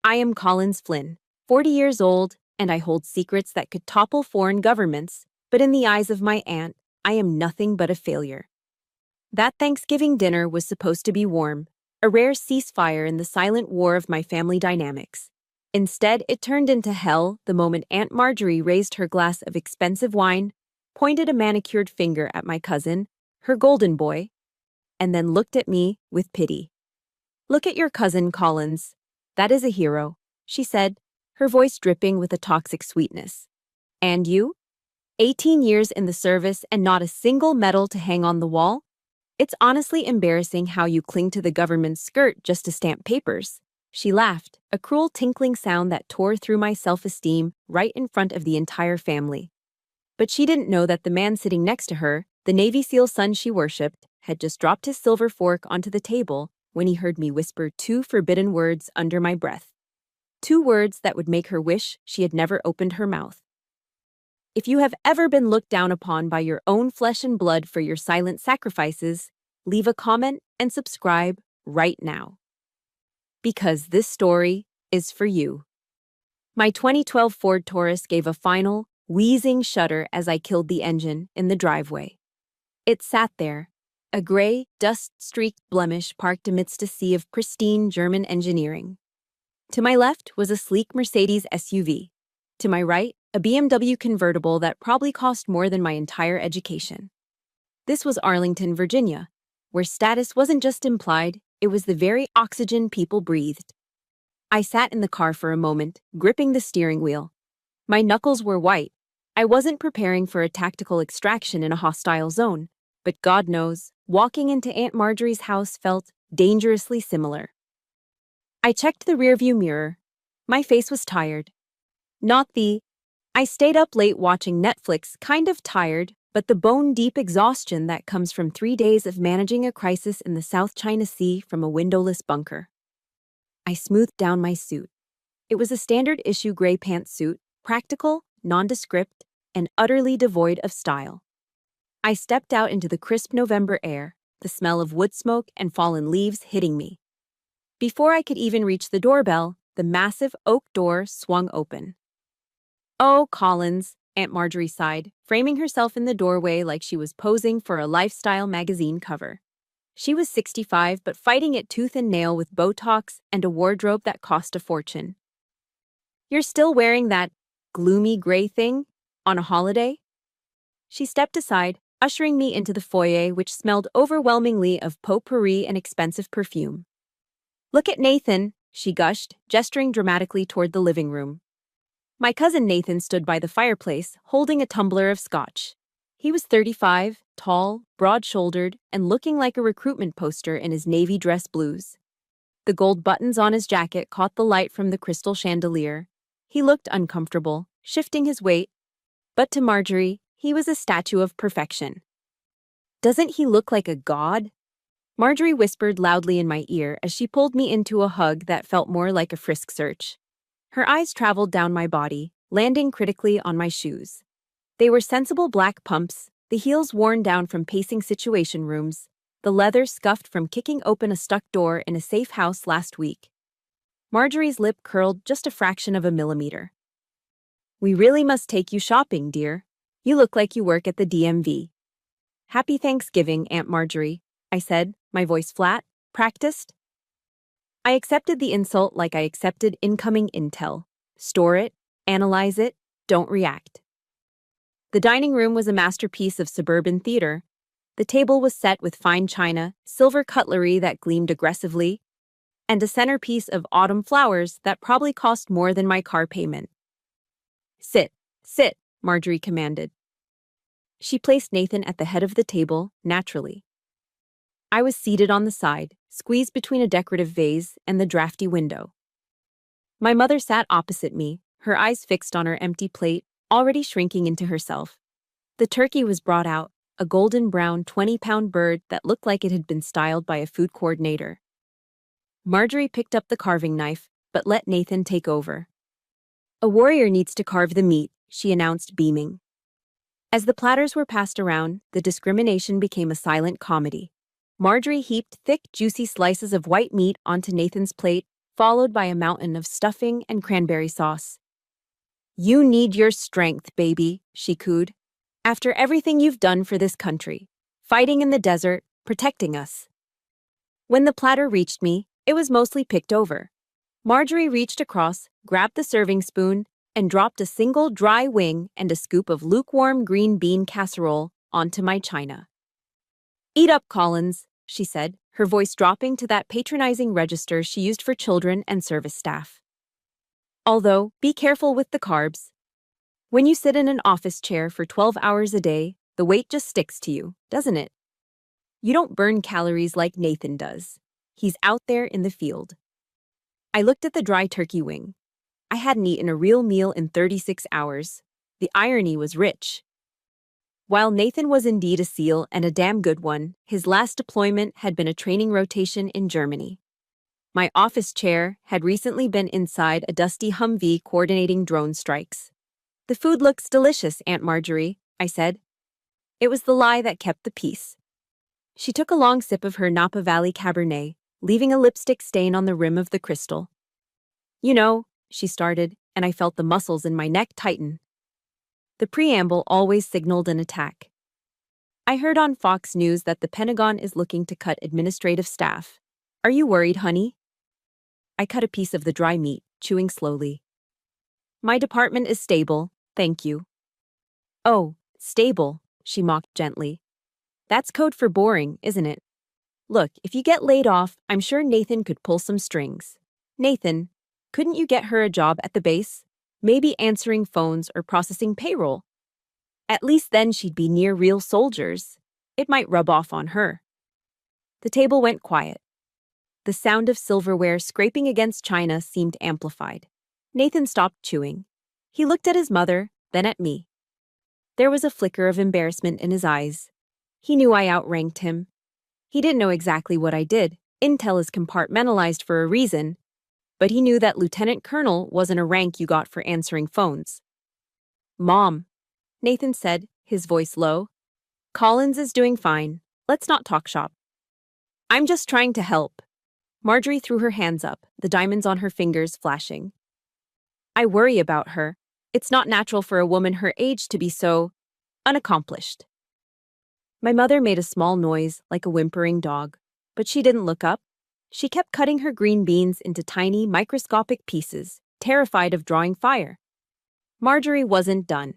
I am Collins Flynn, 40 years old, and I hold secrets that could topple foreign governments, but in the eyes of my aunt, I am nothing but a failure. That Thanksgiving dinner was supposed to be warm, a rare ceasefire in the silent war of my family dynamics. Instead, it turned into hell the moment Aunt Marjorie raised her glass of expensive wine, pointed a manicured finger at my cousin, her golden boy, and then looked at me with pity. "Look at your cousin, Collins. That is a hero," she said, her voice dripping with a toxic sweetness. "And you? 18 years in the service and not a single medal to hang on the wall? It's honestly embarrassing how you cling to the government's skirt just to stamp papers." She laughed, a cruel tinkling sound that tore through my self-esteem right in front of the entire family. But she didn't know that the man sitting next to her, the Navy SEAL son she worshipped, had just dropped his silver fork onto the table when he heard me whisper two forbidden words under my breath. Two words that would make her wish she had never opened her mouth. If you have ever been looked down upon by your own flesh and blood for your silent sacrifices, leave a comment and subscribe right now. Because this story is for you. My 2012 Ford Taurus gave a final, wheezing shudder as I killed the engine in the driveway. It sat there, a gray, dust-streaked blemish parked amidst a sea of pristine German engineering. To my left was a sleek Mercedes SUV. To my right, a BMW convertible that probably cost more than my entire education. This was Arlington, Virginia, where status wasn't just implied, it was the very oxygen people breathed. I sat in the car for a moment, gripping the steering wheel. My knuckles were white. I wasn't preparing for a tactical extraction in a hostile zone, but God knows, walking into Aunt Marjorie's house felt dangerously similar. I checked the rearview mirror. My face was tired. Not I stayed up late watching Netflix, kind of tired, but the bone-deep exhaustion that comes from 3 days of managing a crisis in the South China Sea from a windowless bunker. I smoothed down my suit. It was a standard-issue gray pantsuit, practical, nondescript, and utterly devoid of style. I stepped out into the crisp November air, the smell of wood smoke and fallen leaves hitting me. Before I could even reach the doorbell, the massive oak door swung open. "Oh, Collins," Aunt Marjorie sighed, framing herself in the doorway like she was posing for a lifestyle magazine cover. She was 65 but fighting it tooth and nail with Botox and a wardrobe that cost a fortune. "You're still wearing that gloomy gray thing on a holiday?" She stepped aside, ushering me into the foyer, which smelled overwhelmingly of potpourri and expensive perfume. "Look at Nathan," she gushed, gesturing dramatically toward the living room. My cousin Nathan stood by the fireplace, holding a tumbler of scotch. He was 35, tall, broad-shouldered, and looking like a recruitment poster in his navy dress blues. The gold buttons on his jacket caught the light from the crystal chandelier. He looked uncomfortable, shifting his weight, but to Marjorie, he was a statue of perfection. "Doesn't he look like a god?" Marjorie whispered loudly in my ear as she pulled me into a hug that felt more like a frisk search. Her eyes traveled down my body, landing critically on my shoes. They were sensible black pumps, the heels worn down from pacing situation rooms, the leather scuffed from kicking open a stuck door in a safe house last week. Marjorie's lip curled just a fraction of a millimeter. "We really must take you shopping, dear. You look like you work at the DMV." "Happy Thanksgiving, Aunt Marjorie," I said, my voice flat, practiced. I accepted the insult like I accepted incoming intel. Store it, analyze it, don't react. The dining room was a masterpiece of suburban theater. The table was set with fine china, silver cutlery that gleamed aggressively, and a centerpiece of autumn flowers that probably cost more than my car payment. Sit, Marjorie commanded. She placed Nathan at the head of the table, naturally. I was seated on the side, squeezed between a decorative vase and the drafty window. My mother sat opposite me, her eyes fixed on her empty plate, already shrinking into herself. The turkey was brought out, a golden brown 20-pound bird that looked like it had been styled by a food coordinator. Marjorie picked up the carving knife, but let Nathan take over. "A warrior needs to carve the meat," she announced, beaming. As the platters were passed around, the discrimination became a silent comedy. Marjorie heaped thick, juicy slices of white meat onto Nathan's plate, followed by a mountain of stuffing and cranberry sauce. "You need your strength, baby," she cooed. "After everything you've done for this country, fighting in the desert, protecting us." When the platter reached me, it was mostly picked over. Marjorie reached across, grabbed the serving spoon, and dropped a single dry wing and a scoop of lukewarm green bean casserole onto my china. "Eat up, Collins," she said, her voice dropping to that patronizing register she used for children and service staff. "Although, be careful with the carbs. When you sit in an office chair for 12 hours a day, the weight just sticks to you, doesn't it? You don't burn calories like Nathan does. He's out there in the field." I looked at the dry turkey wing. I hadn't eaten a real meal in 36 hours. The irony was rich. While Nathan was indeed a SEAL and a damn good one, his last deployment had been a training rotation in Germany. My office chair had recently been inside a dusty Humvee coordinating drone strikes. "The food looks delicious, Aunt Marjorie," I said. It was the lie that kept the peace. She took a long sip of her Napa Valley Cabernet, leaving a lipstick stain on the rim of the crystal. "You know," she started, and I felt the muscles in my neck tighten. The preamble always signaled an attack. "I heard on Fox News that the Pentagon is looking to cut administrative staff. Are you worried, honey?" I cut a piece of the dry meat, chewing slowly. "My department is stable, thank you." "Oh, stable," she mocked gently. "That's code for boring, isn't it? Look, if you get laid off, I'm sure Nathan could pull some strings. Nathan, couldn't you get her a job at the base? Maybe answering phones or processing payroll. At least then she'd be near real soldiers. It might rub off on her." The table went quiet. The sound of silverware scraping against china seemed amplified. Nathan stopped chewing. He looked at his mother, then at me. There was a flicker of embarrassment in his eyes. He knew I outranked him. He didn't know exactly what I did. Intel is compartmentalized for a reason. But he knew that Lieutenant Colonel wasn't a rank you got for answering phones. "Mom," Nathan said, his voice low. "Collins is doing fine. Let's not talk shop." "I'm just trying to help." Marjorie threw her hands up, the diamonds on her fingers flashing. "I worry about her. It's not natural for a woman her age to be so unaccomplished." My mother made a small noise like a whimpering dog, but she didn't look up. She kept cutting her green beans into tiny, microscopic pieces, terrified of drawing fire. Marjorie wasn't done.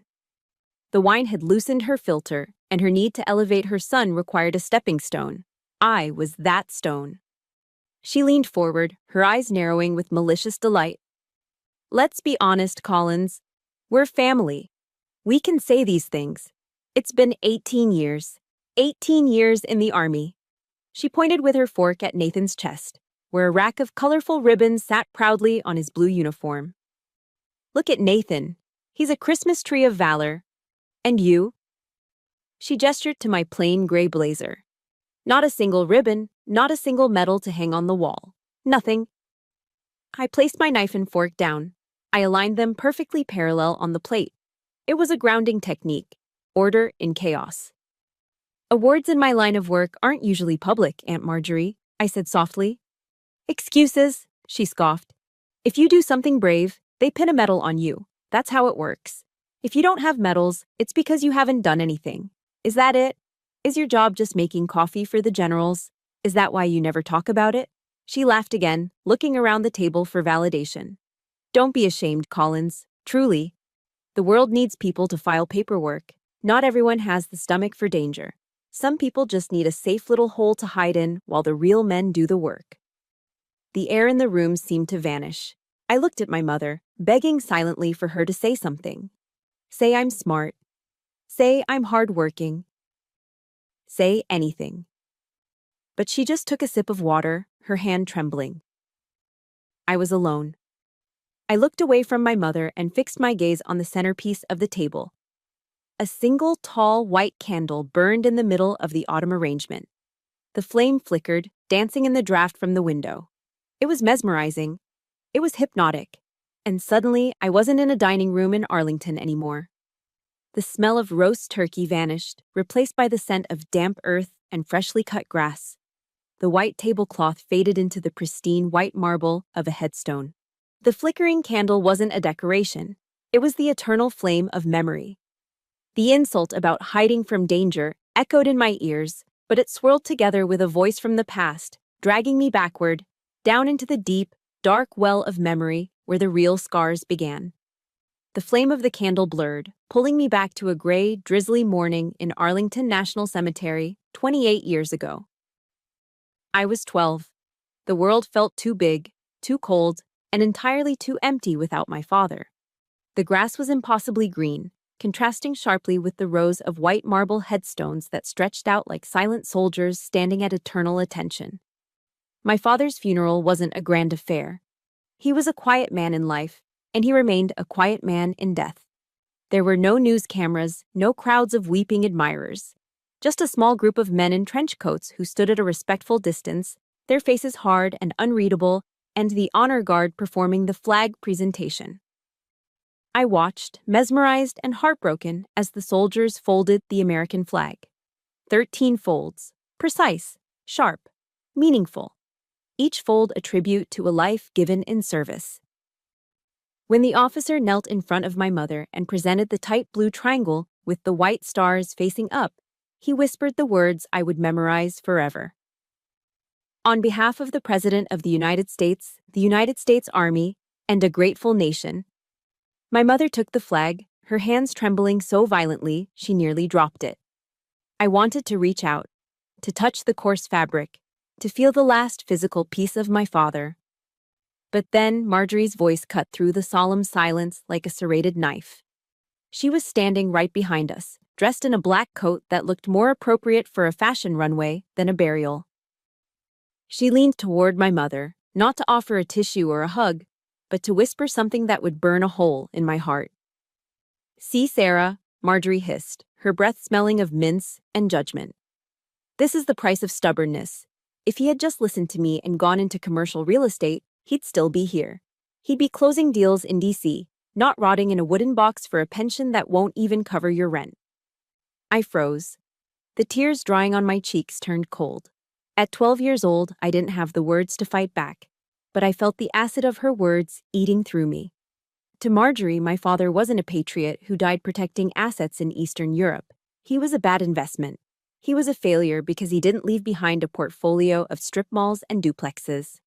The wine had loosened her filter, and her need to elevate her son required a stepping stone. I was that stone. She leaned forward, her eyes narrowing with malicious delight. "Let's be honest, Collins. We're family. We can say these things. It's been 18 years. 18 years in the Army." She pointed with her fork at Nathan's chest, where a rack of colorful ribbons sat proudly on his blue uniform. "Look at Nathan. He's a Christmas tree of valor. And you?" She gestured to my plain gray blazer. Not a single ribbon, not a single medal to hang on the wall. Nothing. I placed my knife and fork down. I aligned them perfectly parallel on the plate. It was a grounding technique. Order in chaos. "Awards in my line of work aren't usually public, Aunt Marjorie," I said softly. "Excuses," she scoffed. "If you do something brave, they pin a medal on you. That's how it works. If you don't have medals, it's because you haven't done anything. Is that it? Is your job just making coffee for the generals? Is that why you never talk about it?" She laughed again, looking around the table for validation. "Don't be ashamed, Collins. Truly. The world needs people to file paperwork. Not everyone has the stomach for danger. Some people just need a safe little hole to hide in while the real men do the work." The air in the room seemed to vanish. I looked at my mother, begging silently for her to say something. Say I'm smart. Say I'm hardworking. Say anything. But she just took a sip of water, her hand trembling. I was alone. I looked away from my mother and fixed my gaze on the centerpiece of the table. A single tall white candle burned in the middle of the autumn arrangement. The flame flickered, dancing in the draft from the window. It was mesmerizing. It was hypnotic. And suddenly, I wasn't in a dining room in Arlington anymore. The smell of roast turkey vanished, replaced by the scent of damp earth and freshly cut grass. the white tablecloth faded into the pristine white marble of a headstone. The flickering candle wasn't a decoration. It was the eternal flame of memory. The insult about hiding from danger echoed in my ears, but it swirled together with a voice from the past, dragging me backward, down into the deep, dark well of memory where the real scars began. The flame of the candle blurred, pulling me back to a gray, drizzly morning in Arlington National Cemetery 28 years ago. I was 12. The world felt too big, too cold, and entirely too empty without my father. The grass was impossibly green, contrasting sharply with the rows of white marble headstones that stretched out like silent soldiers standing at eternal attention. My father's funeral wasn't a grand affair. He was a quiet man in life, and he remained a quiet man in death. There were no news cameras, no crowds of weeping admirers. Just a small group of men in trench coats who stood at a respectful distance, their faces hard and unreadable, and the honor guard performing the flag presentation. I watched, mesmerized and heartbroken, as the soldiers folded the American flag. 13 folds, precise, sharp, meaningful. Each fold a tribute to a life given in service. When the officer knelt in front of my mother and presented the tight blue triangle with the white stars facing up, he whispered the words I would memorize forever. On behalf of the President of the United States Army, and a grateful nation. My mother took the flag, her hands trembling so violently she nearly dropped it. I wanted to reach out, to touch the coarse fabric, to feel the last physical piece of my father. But then Marjorie's voice cut through the solemn silence like a serrated knife. She was standing right behind us, dressed in a black coat that looked more appropriate for a fashion runway than a burial. She leaned toward my mother, not to offer a tissue or a hug, but to whisper something that would burn a hole in my heart. "See, Sarah," Marjorie hissed, her breath smelling of mince and judgment. "This is the price of stubbornness. If he had just listened to me and gone into commercial real estate, he'd still be here. He'd be closing deals in D.C., not rotting in a wooden box for a pension that won't even cover your rent." I froze. The tears drying on my cheeks turned cold. At 12 years old, I didn't have the words to fight back, but I felt the acid of her words eating through me. To Marjorie, my father wasn't a patriot who died protecting assets in Eastern Europe. He was a bad investment. He was a failure because he didn't leave behind a portfolio of strip malls and duplexes.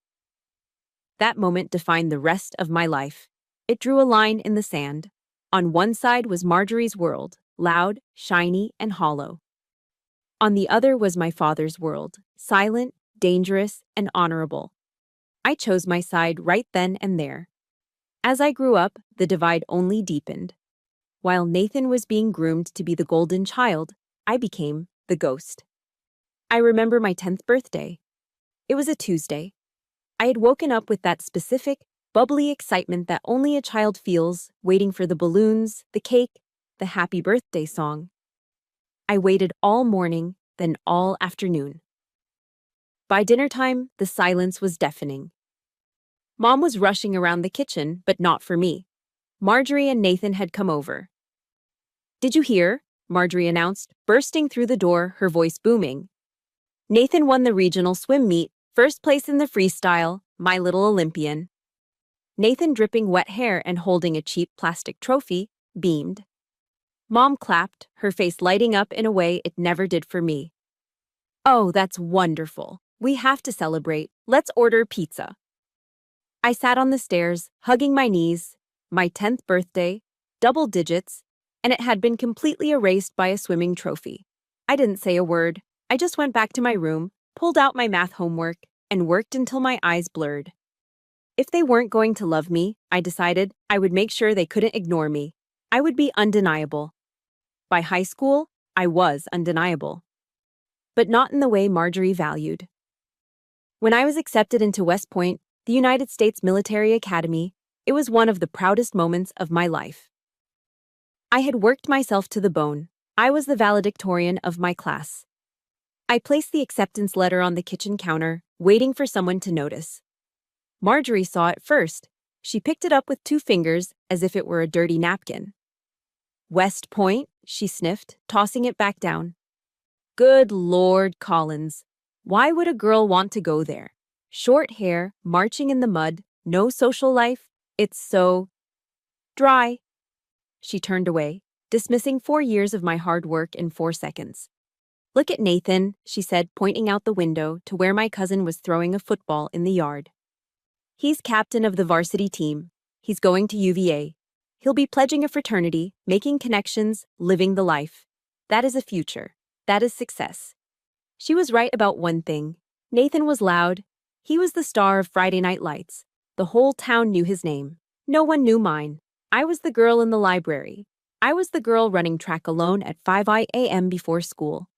That moment defined the rest of my life. It drew a line in the sand. On one side was Marjorie's world, loud, shiny, and hollow. On the other was my father's world, silent, dangerous, and honorable. I chose my side right then and there. As I grew up, the divide only deepened. While Nathan was being groomed to be the golden child, I became the ghost. I remember my 10th birthday. It was a Tuesday. I had woken up with that specific, bubbly excitement that only a child feels, waiting for the balloons, the cake, the happy birthday song. I waited all morning, then all afternoon. By dinner time, the silence was deafening. Mom was rushing around the kitchen, but not for me. Marjorie and Nathan had come over. "Did you hear?" Marjorie announced, bursting through the door, her voice booming. "Nathan won the regional swim meet, first place in the freestyle, my little Olympian." Nathan, dripping wet hair and holding a cheap plastic trophy, beamed. Mom clapped, her face lighting up in a way it never did for me. "Oh, that's wonderful. We have to celebrate. Let's order pizza." I sat on the stairs, hugging my knees. My 10th birthday, double digits, and it had been completely erased by a swimming trophy. I didn't say a word. I just went back to my room, pulled out my math homework, and worked until my eyes blurred. If they weren't going to love me, I decided I would make sure they couldn't ignore me. I would be undeniable. By high school, I was undeniable. But not in the way Marjorie valued. When I was accepted into West Point, the United States Military Academy, it was one of the proudest moments of my life. I had worked myself to the bone. I was the valedictorian of my class. I placed the acceptance letter on the kitchen counter, waiting for someone to notice. Marjorie saw it first. She picked it up with 2 fingers as if it were a dirty napkin. "West Point," she sniffed, tossing it back down. "Good Lord, Collins. Why would a girl want to go there? Short hair, marching in the mud, no social life. It's so dry. She turned away, dismissing 4 years of my hard work in 4 seconds. Look at Nathan, she said, pointing out the window to where my cousin was throwing a football in the yard. He's captain of the varsity team. He's going to UVA. He'll be pledging a fraternity, making connections, living the life. That is a future. That is success. She was right about one thing. Nathan was loud. He was the star of Friday Night Lights. The whole town knew his name. No one knew mine. I was the girl in the library. I was the girl running track alone at 5 a.m. before school.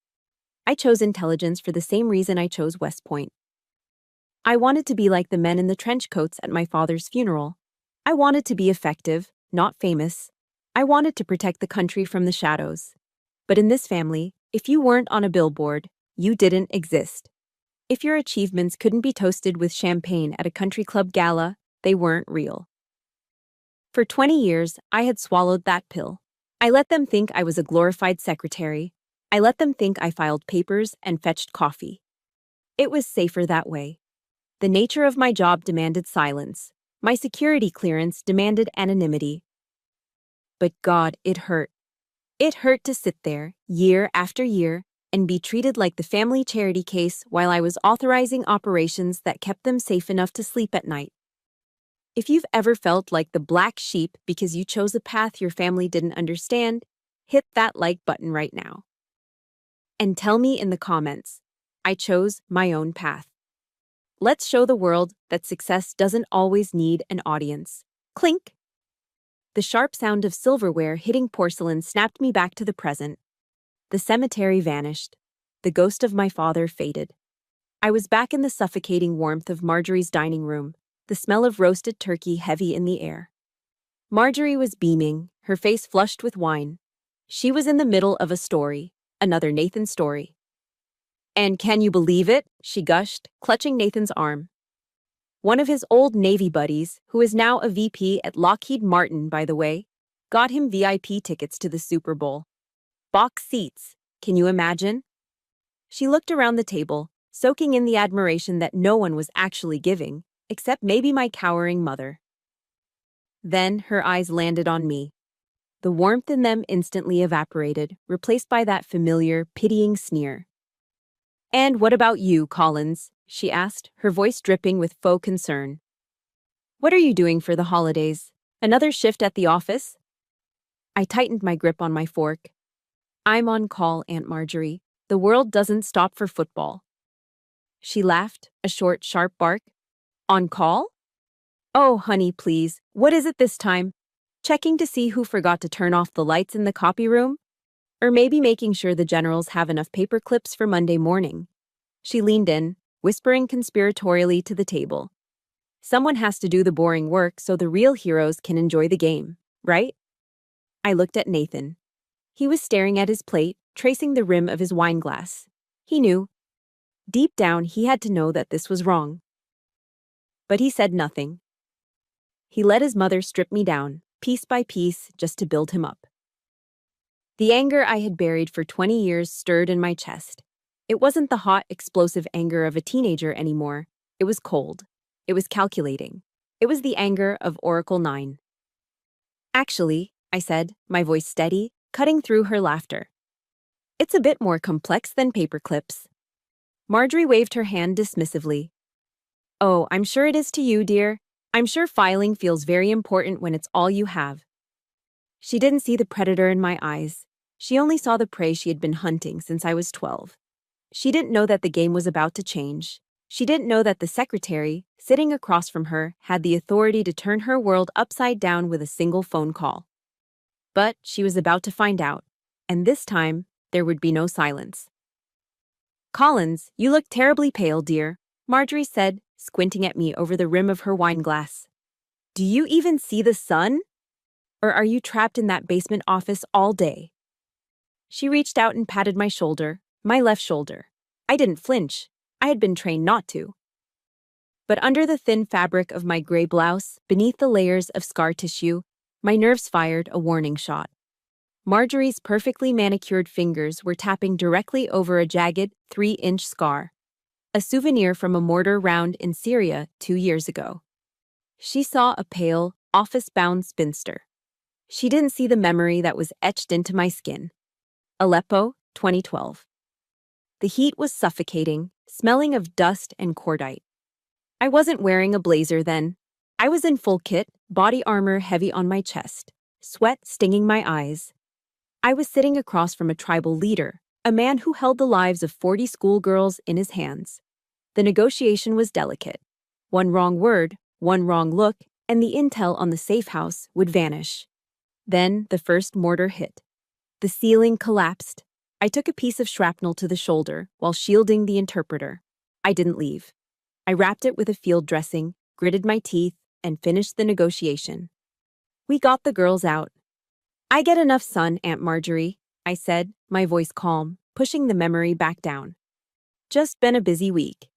I chose intelligence for the same reason I chose West Point. I wanted to be like the men in the trench coats at my father's funeral. I wanted to be effective, not famous. I wanted to protect the country from the shadows. But in this family, if you weren't on a billboard, you didn't exist. If your achievements couldn't be toasted with champagne at a country club gala, they weren't real. For 20 years, I had swallowed that pill. I let them think I was a glorified secretary. I let them think I filed papers and fetched coffee. It was safer that way. The nature of my job demanded silence. My security clearance demanded anonymity. But God, it hurt. It hurt to sit there, year after year, and be treated like the family charity case while I was authorizing operations that kept them safe enough to sleep at night. If you've ever felt like the black sheep because you chose a path your family didn't understand, hit that like button right now. And tell me in the comments, I chose my own path. Let's show the world that success doesn't always need an audience. Clink! The sharp sound of silverware hitting porcelain snapped me back to the present. The cemetery vanished. The ghost of my father faded. I was back in the suffocating warmth of Marjorie's dining room, the smell of roasted turkey heavy in the air. Marjorie was beaming, her face flushed with wine. She was in the middle of a story, another Nathan story. And can you believe it? She gushed, clutching Nathan's arm. One of his old Navy buddies, who is now a VP at Lockheed Martin, by the way, got him VIP tickets to the Super Bowl. Box seats, can you imagine? She looked around the table, soaking in the admiration that no one was actually giving, except maybe my cowering mother. Then her eyes landed on me. The warmth in them instantly evaporated, replaced by that familiar, pitying sneer. And what about you, Collins? She asked, her voice dripping with faux concern. What are you doing for the holidays? Another shift at the office? I tightened my grip on my fork. I'm on call, Aunt Marjorie. The world doesn't stop for football. She laughed, a short, sharp bark. On call? Oh, honey, please. What is it this time? Checking to see who forgot to turn off the lights in the copy room? Or maybe making sure the generals have enough paper clips for Monday morning. She leaned in, whispering conspiratorially to the table. Someone has to do the boring work so the real heroes can enjoy the game, right? I looked at Nathan. He was staring at his plate, tracing the rim of his wine glass. He knew. Deep down, he had to know that this was wrong. But he said nothing. He let his mother strip me down, piece by piece, just to build him up. The anger I had buried for 20 years stirred in my chest. It wasn't the hot, explosive anger of a teenager anymore. It was cold. It was calculating. It was the anger of Oracle 9. Actually, I said, my voice steady, cutting through her laughter. It's a bit more complex than paper clips. Marjorie waved her hand dismissively. Oh, I'm sure it is to you, dear. I'm sure filing feels very important when it's all you have. She didn't see the predator in my eyes. She only saw the prey she had been hunting since I was 12. She didn't know that the game was about to change. She didn't know that the secretary, sitting across from her, had the authority to turn her world upside down with a single phone call. But she was about to find out, and this time, there would be no silence. Collins, you look terribly pale, dear, Marjorie said, squinting at me over the rim of her wine glass. Do you even see the sun? Or are you trapped in that basement office all day? She reached out and patted my shoulder, my left shoulder. I didn't flinch. I had been trained not to. But under the thin fabric of my gray blouse, beneath the layers of scar tissue, my nerves fired a warning shot. Marjorie's perfectly manicured fingers were tapping directly over a jagged 3-inch scar. a souvenir from a mortar round in Syria 2 years ago. She saw a pale, office-bound spinster. She didn't see the memory that was etched into my skin. Aleppo, 2012. The heat was suffocating, smelling of dust and cordite. I wasn't wearing a blazer then. I was in full kit, body armor heavy on my chest, sweat stinging my eyes. I was sitting across from a tribal leader, a man who held the lives of 40 schoolgirls in his hands. The negotiation was delicate. One wrong word, one wrong look, and the intel on the safe house would vanish. Then the first mortar hit. The ceiling collapsed. I took a piece of shrapnel to the shoulder while shielding the interpreter. I didn't leave. I wrapped it with a field dressing, gritted my teeth, and finished the negotiation. We got the girls out. "I get enough sun, Aunt Marjorie," I said, my voice calm, pushing the memory back down. "Just been a busy week."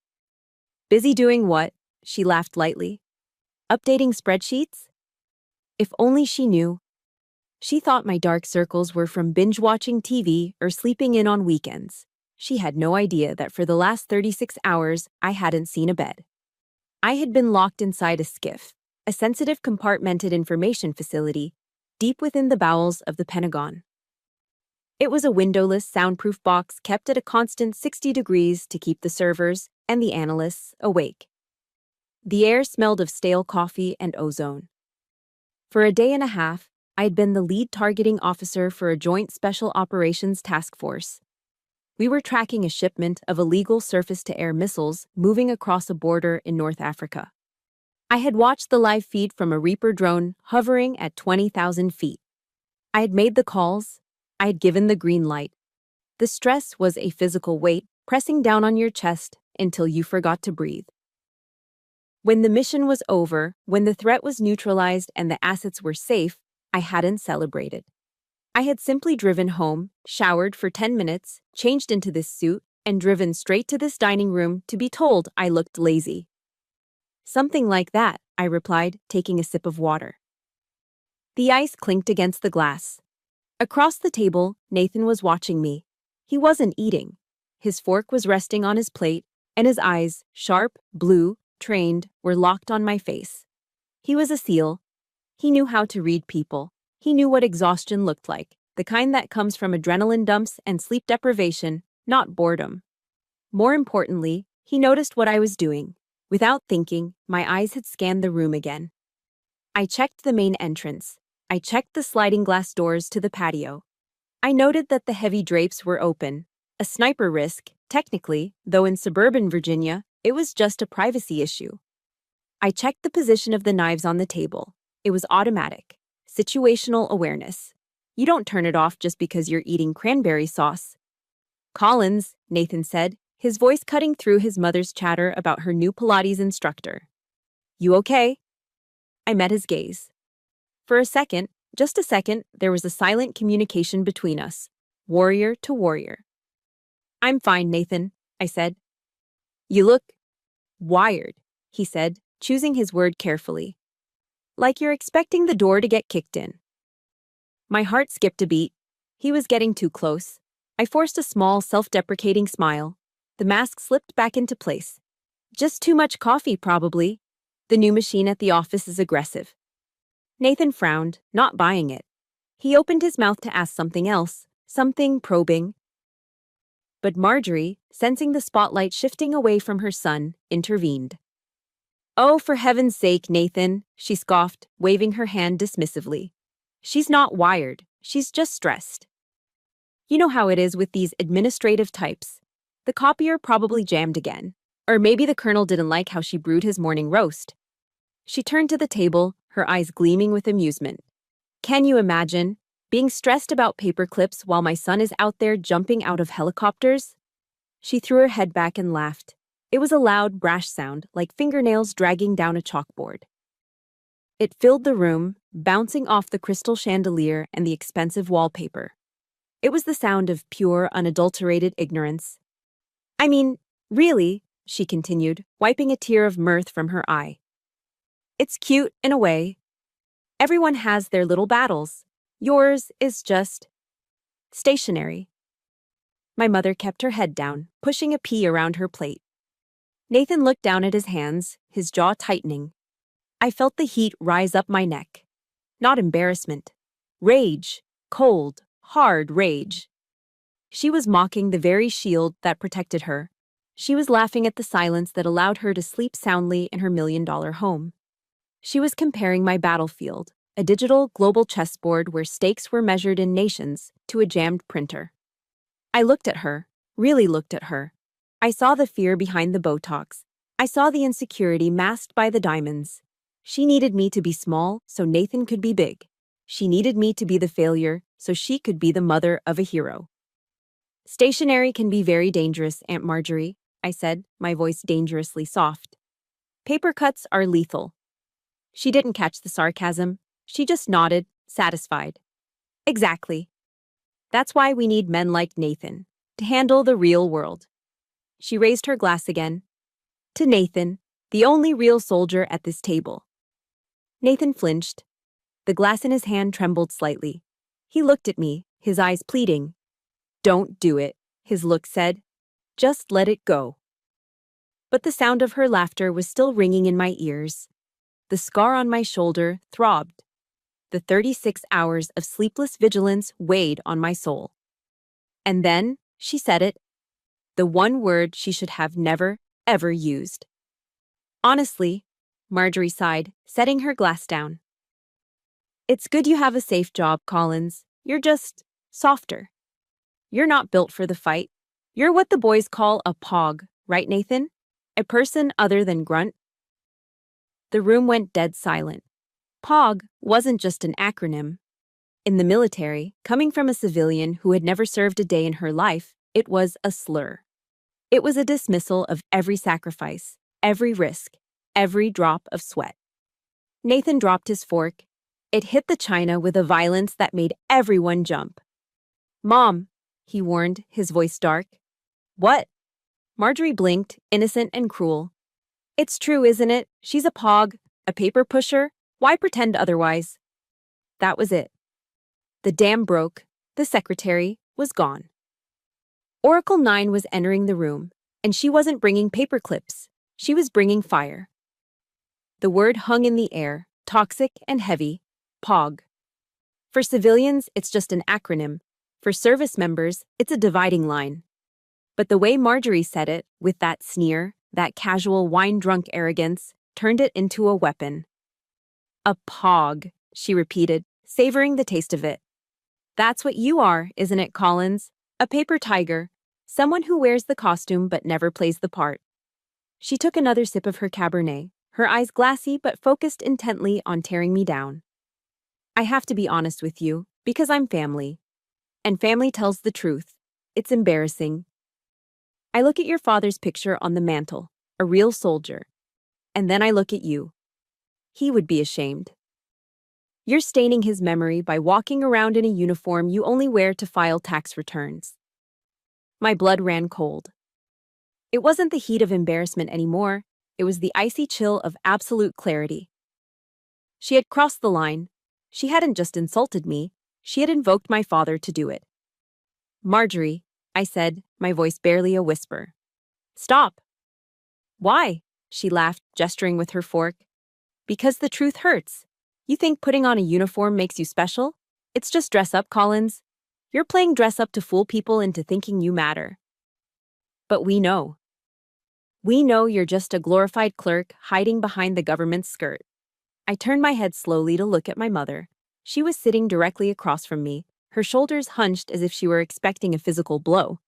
"Busy doing what?" She laughed lightly. "Updating spreadsheets?" If only she knew. She thought my dark circles were from binge-watching TV or sleeping in on weekends. She had no idea that for the last 36 hours, I hadn't seen a bed. I had been locked inside a SCIF, a sensitive compartmented information facility, deep within the bowels of the Pentagon. It was a windowless, soundproof box kept at a constant 60 degrees to keep the servers and the analysts awake. The air smelled of stale coffee and ozone. For a day and a half, I had been the lead targeting officer for a joint special operations task force. We were tracking a shipment of illegal surface-to-air missiles moving across a border in North Africa. I had watched the live feed from a Reaper drone hovering at 20,000 feet. I had made the calls. I had given the green light. The stress was a physical weight pressing down on your chest until you forgot to breathe. When the mission was over, when the threat was neutralized and the assets were safe, I hadn't celebrated. I had simply driven home, showered for 10 minutes, changed into this suit, and driven straight to this dining room to be told I looked lazy. "Something like that," I replied, taking a sip of water. The ice clinked against the glass. Across the table, Nathan was watching me. He wasn't eating. His fork was resting on his plate, and his eyes, sharp, blue, trained, were locked on my face. He was a SEAL. He knew how to read people. He knew what exhaustion looked like, the kind that comes from adrenaline dumps and sleep deprivation, not boredom. More importantly, he noticed what I was doing. Without thinking, my eyes had scanned the room again. I checked the main entrance. I checked the sliding glass doors to the patio. I noted that the heavy drapes were open. A sniper risk, technically, though in suburban Virginia, it was just a privacy issue. I checked the position of the knives on the table. It was automatic. Situational awareness. You don't turn it off just because you're eating cranberry sauce. "Collins," Nathan said, his voice cutting through his mother's chatter about her new Pilates instructor. "You okay?" I met his gaze. For a second, just a second, there was a silent communication between us, warrior to warrior. "I'm fine, Nathan," I said. "You look wired," he said, choosing his word carefully. "Like you're expecting the door to get kicked in." My heart skipped a beat. He was getting too close. I forced a small, self-deprecating smile. The mask slipped back into place. "Just too much coffee, probably. The new machine at the office is aggressive." Nathan frowned, not buying it. He opened his mouth to ask something else, something probing. But Marjorie, sensing the spotlight shifting away from her son, intervened. "Oh, for heaven's sake, Nathan," she scoffed, waving her hand dismissively. "She's not wired. She's just stressed. You know how it is with these administrative types. The copier probably jammed again. Or maybe the colonel didn't like how she brewed his morning roast." She turned to the table, her eyes gleaming with amusement. "Can you imagine being stressed about paper clips while my son is out there jumping out of helicopters?" She threw her head back and laughed. It was a loud, brash sound, like fingernails dragging down a chalkboard. It filled the room, bouncing off the crystal chandelier and the expensive wallpaper. It was the sound of pure, unadulterated ignorance. "I mean, really," she continued, wiping a tear of mirth from her eye. "It's cute in a way. Everyone has their little battles. Yours is just stationary." My mother kept her head down, pushing a pea around her plate. Nathan looked down at his hands, his jaw tightening. I felt the heat rise up my neck. Not embarrassment. Rage. Cold, hard rage. She was mocking the very shield that protected her. She was laughing at the silence that allowed her to sleep soundly in her $1,000,000 home. She was comparing my battlefield, a digital global chessboard where stakes were measured in nations, to a jammed printer. I looked at her, really looked at her. I saw the fear behind the Botox. I saw the insecurity masked by the diamonds. She needed me to be small so Nathan could be big. She needed me to be the failure so she could be the mother of a hero. Stationery can be very dangerous, Aunt Marjorie, I said, my voice dangerously soft. Paper cuts are lethal. She didn't catch the sarcasm. She just nodded, satisfied. Exactly. That's why we need men like Nathan, to handle the real world. She raised her glass again. To Nathan, the only real soldier at this table. Nathan flinched. The glass in his hand trembled slightly. He looked at me, his eyes pleading. Don't do it, his look said. Just let it go. But the sound of her laughter was still ringing in my ears. The scar on my shoulder throbbed. The 36 hours of sleepless vigilance weighed on my soul. And then, she said it. The one word she should have never, ever used. Honestly, Marjorie sighed, setting her glass down. It's good you have a safe job, Collins. You're just softer. You're not built for the fight. You're what the boys call a pog, right, Nathan? A person other than grunt. The room went dead silent. POG wasn't just an acronym. In the military, coming from a civilian who had never served a day in her life, it was a slur. It was a dismissal of every sacrifice, every risk, every drop of sweat. Nathan dropped his fork. It hit the china with a violence that made everyone jump. Mom, he warned, his voice dark. What? Marjorie blinked, innocent and cruel. It's true, isn't it? She's a pog, a paper pusher. Why pretend otherwise? That was it. The dam broke. The secretary was gone. Oracle 9 was entering the room, and she wasn't bringing paper clips. She was bringing fire. The word hung in the air, toxic and heavy. POG. For civilians, it's just an acronym. For service members, it's a dividing line. But the way Marjorie said it, with that sneer, that casual wine-drunk arrogance, turned it into a weapon. A POG, she repeated, savoring the taste of it. That's what you are, isn't it, Collins? A paper tiger. Someone who wears the costume but never plays the part. She took another sip of her Cabernet, her eyes glassy but focused intently on tearing me down. I have to be honest with you, because I'm family. And family tells the truth. It's embarrassing. I look at your father's picture on the mantle, a real soldier. And then I look at you. He would be ashamed. You're staining his memory by walking around in a uniform you only wear to file tax returns. My blood ran cold. It wasn't the heat of embarrassment anymore. It was the icy chill of absolute clarity. She had crossed the line. She hadn't just insulted me. She had invoked my father to do it. Marjorie, I said, my voice barely a whisper. Stop. Why? She laughed, gesturing with her fork. Because the truth hurts. You think putting on a uniform makes you special? It's just dress up, Collins. You're playing dress up to fool people into thinking you matter. But we know. We know you're just a glorified clerk hiding behind the government's skirt. I turned my head slowly to look at my mother. She was sitting directly across from me, her shoulders hunched as if she were expecting a physical blow.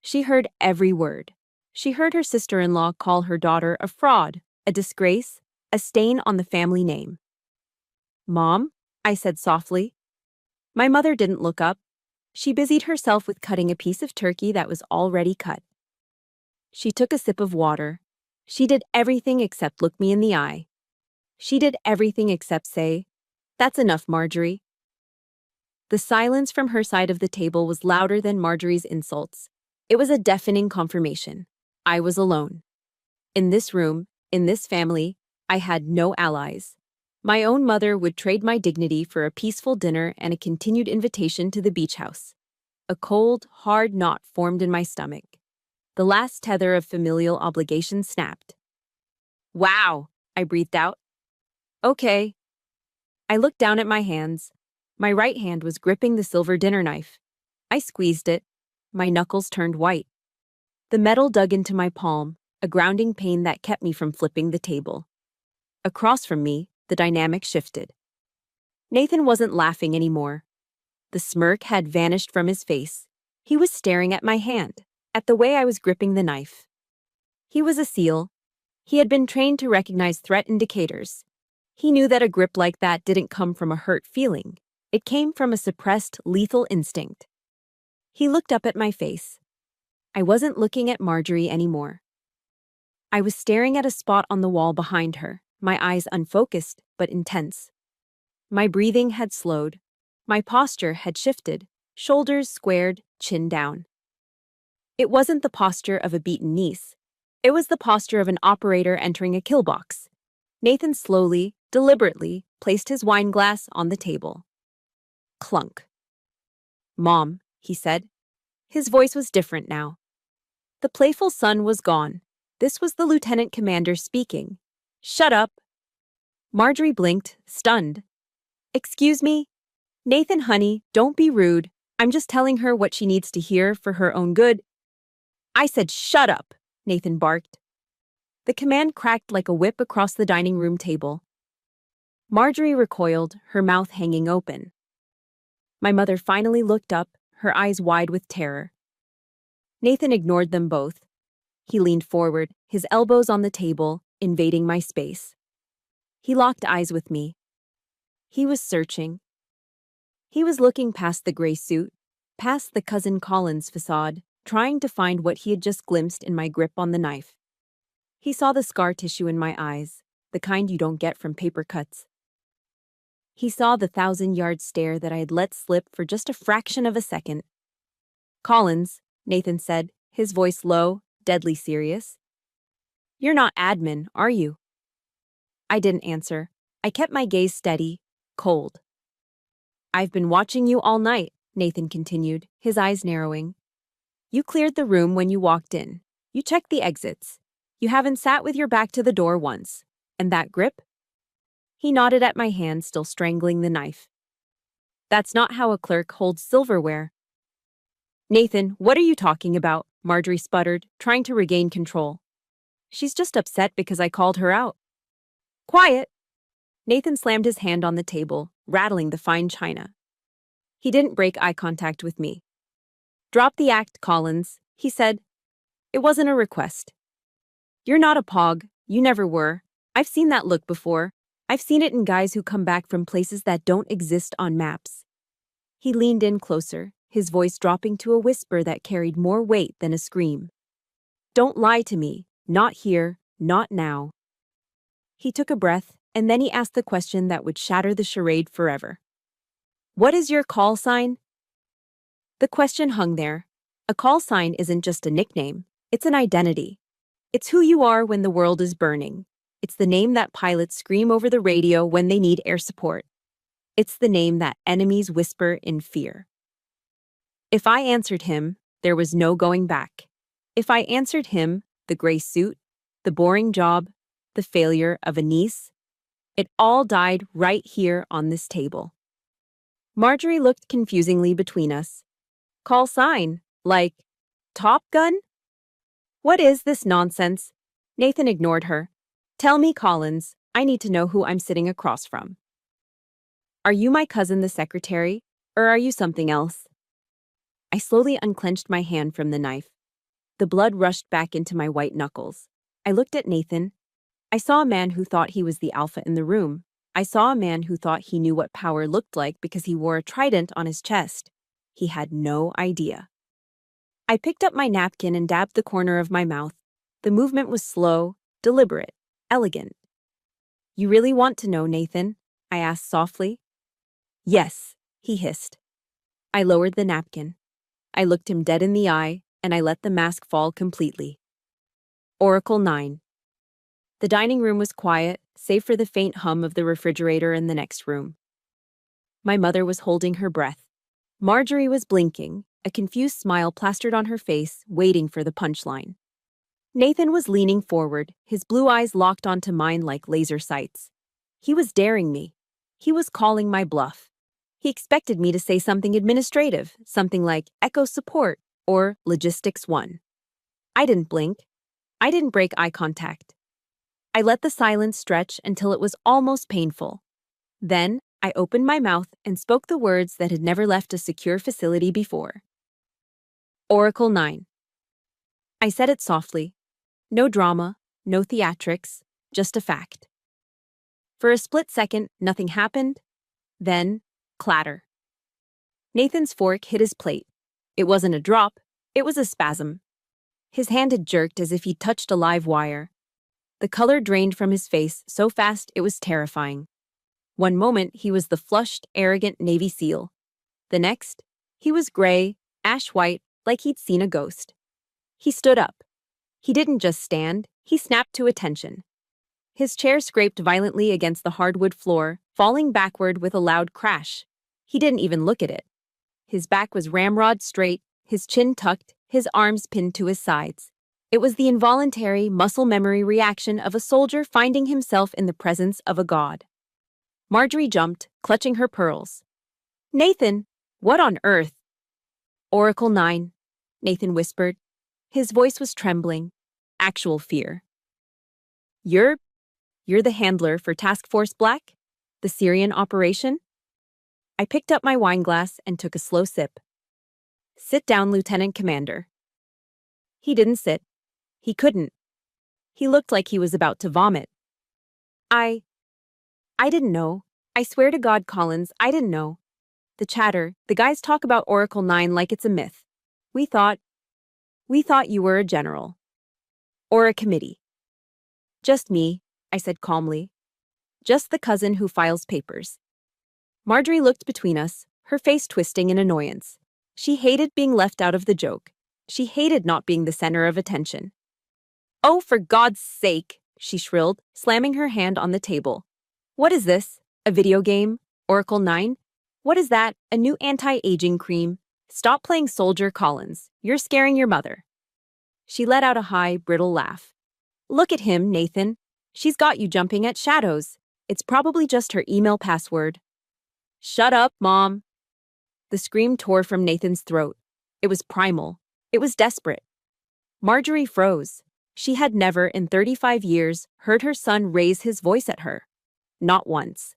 She heard every word. She heard her sister-in-law call her daughter a fraud, a disgrace, a stain on the family name. Mom, I said softly. My mother didn't look up. She busied herself with cutting a piece of turkey that was already cut. She took a sip of water. She did everything except look me in the eye. She did everything except say, "That's enough, Marjorie." The silence from her side of the table was louder than Marjorie's insults. It was a deafening confirmation. I was alone. In this room, in this family, I had no allies. My own mother would trade my dignity for a peaceful dinner and a continued invitation to the beach house. A cold, hard knot formed in my stomach. The last tether of familial obligation snapped. Wow, I breathed out. Okay. I looked down at my hands. My right hand was gripping the silver dinner knife. I squeezed it. My knuckles turned white. The metal dug into my palm, a grounding pain that kept me from flipping the table. Across from me, the dynamic shifted. Nathan wasn't laughing anymore. The smirk had vanished from his face. He was staring at my hand, at the way I was gripping the knife. He was a SEAL. He had been trained to recognize threat indicators. He knew that a grip like that didn't come from a hurt feeling. It came from a suppressed, lethal instinct. He looked up at my face. I wasn't looking at Marjorie anymore. I was staring at a spot on the wall behind her, my eyes unfocused but intense. My breathing had slowed. My posture had shifted, shoulders squared, chin down. It wasn't the posture of a beaten niece. It was the posture of an operator entering a kill box. Nathan slowly, deliberately, placed his wine glass on the table. Clunk. "Mom," he said. His voice was different now. The playful son was gone. This was the lieutenant commander speaking. "Shut up." Marjorie blinked, stunned. "Excuse me? Nathan, honey, don't be rude. I'm just telling her what she needs to hear for her own good." "I said shut up," Nathan barked. The command cracked like a whip across the dining room table. Marjorie recoiled, her mouth hanging open. My mother finally looked up, her eyes wide with terror. Nathan ignored them both. He leaned forward, his elbows on the table, invading my space. He locked eyes with me. He was searching. He was looking past the gray suit, past the Cousin Collins facade, trying to find what he had just glimpsed in my grip on the knife. He saw the scar tissue in my eyes, the kind you don't get from paper cuts. He saw the 1,000-yard stare that I had let slip for just a fraction of a second. "Collins," Nathan said, his voice low, deadly serious. "You're not admin, are you?" I didn't answer. I kept my gaze steady, cold. "I've been watching you all night," Nathan continued, his eyes narrowing. "You cleared the room when you walked in. You checked the exits. You haven't sat with your back to the door once. And that grip?" He nodded at my hand still strangling the knife. "That's not how a clerk holds silverware." "Nathan, what are you talking about?" Marjorie sputtered, trying to regain control. "She's just upset because I called her out." "Quiet!" Nathan slammed his hand on the table, rattling the fine china. He didn't break eye contact with me. "Drop the act, Collins," he said. "It wasn't a request. You're not a pog. You never were. I've seen that look before. I've seen it in guys who come back from places that don't exist on maps." He leaned in closer, his voice dropping to a whisper that carried more weight than a scream. "Don't lie to me. Not here. Not now." He took a breath, and then he asked the question that would shatter the charade forever. "What is your call sign?" The question hung there. A call sign isn't just a nickname. It's an identity. It's who you are when the world is burning. It's the name that pilots scream over the radio when they need air support. It's the name that enemies whisper in fear. If I answered him, there was no going back. If I answered him, the gray suit, the boring job, the failure of a niece, it all died right here on this table. Marjorie looked confusingly between us. "Call sign? Like Top Gun? What is this nonsense?" Nathan ignored her. "Tell me, Collins. I need to know who I'm sitting across from. Are you my cousin the secretary, or are you something else?" I slowly unclenched my hand from the knife. The blood rushed back into my white knuckles. I looked at Nathan. I saw a man who thought he was the alpha in the room. I saw a man who thought he knew what power looked like because he wore a trident on his chest. He had no idea. I picked up my napkin and dabbed the corner of my mouth. The movement was slow, deliberate, elegant. "You really want to know, Nathan?" I asked softly. "Yes," he hissed. I lowered the napkin. I looked him dead in the eye, and I let the mask fall completely. Oracle 9. The dining room was quiet, save for the faint hum of the refrigerator in the next room. My mother was holding her breath. Marjorie was blinking, a confused smile plastered on her face, waiting for the punchline. Nathan was leaning forward, his blue eyes locked onto mine like laser sights. He was daring me. He was calling my bluff. He expected me to say something administrative, something like Echo Support or Logistics 1. I didn't blink. I didn't break eye contact. I let the silence stretch until it was almost painful. Then, I opened my mouth and spoke the words that had never left a secure facility before. Oracle 9. I said it softly. No drama, no theatrics, just a fact. For a split second, nothing happened. Then, clatter. Nathan's fork hit his plate. It wasn't a drop, it was a spasm. His hand had jerked as if he'd touched a live wire. The color drained from his face so fast it was terrifying. One moment, he was the flushed, arrogant Navy SEAL. The next, he was gray, ash-white, like he'd seen a ghost. He stood up. He didn't just stand, he snapped to attention. His chair scraped violently against the hardwood floor, falling backward with a loud crash. He didn't even look at it. His back was ramrod straight, his chin tucked, his arms pinned to his sides. It was the involuntary, muscle memory reaction of a soldier finding himself in the presence of a god. Marjorie jumped, clutching her pearls. "Nathan, what on earth?" "Oracle 9, Nathan whispered. His voice was trembling. Actual fear. You're the handler for Task Force Black? The Syrian operation?" I picked up my wine glass and took a slow sip. "Sit down, Lieutenant Commander." He didn't sit. He couldn't. He looked like he was about to vomit. I didn't know. I swear to God, Collins, I didn't know. The chatter, the guys talk about Oracle 9 like it's a myth. We thought you were a general. Or a committee. Just me, I said calmly. Just the cousin who files papers. Marjorie looked between us, her face twisting in annoyance. She hated being left out of the joke. She hated not being the center of attention. "Oh, for God's sake," she shrilled, slamming her hand on the table. "What is this? A video game? Oracle 9? What is that? A new anti-aging cream? Stop playing Soldier, Collins. You're scaring your mother." She let out a high, brittle laugh. "Look at him, Nathan. She's got you jumping at shadows. It's probably just her email password." "Shut up, Mom." The scream tore from Nathan's throat. It was primal. It was desperate. Marjorie froze. She had never, in 35 years, heard her son raise his voice at her. Not once.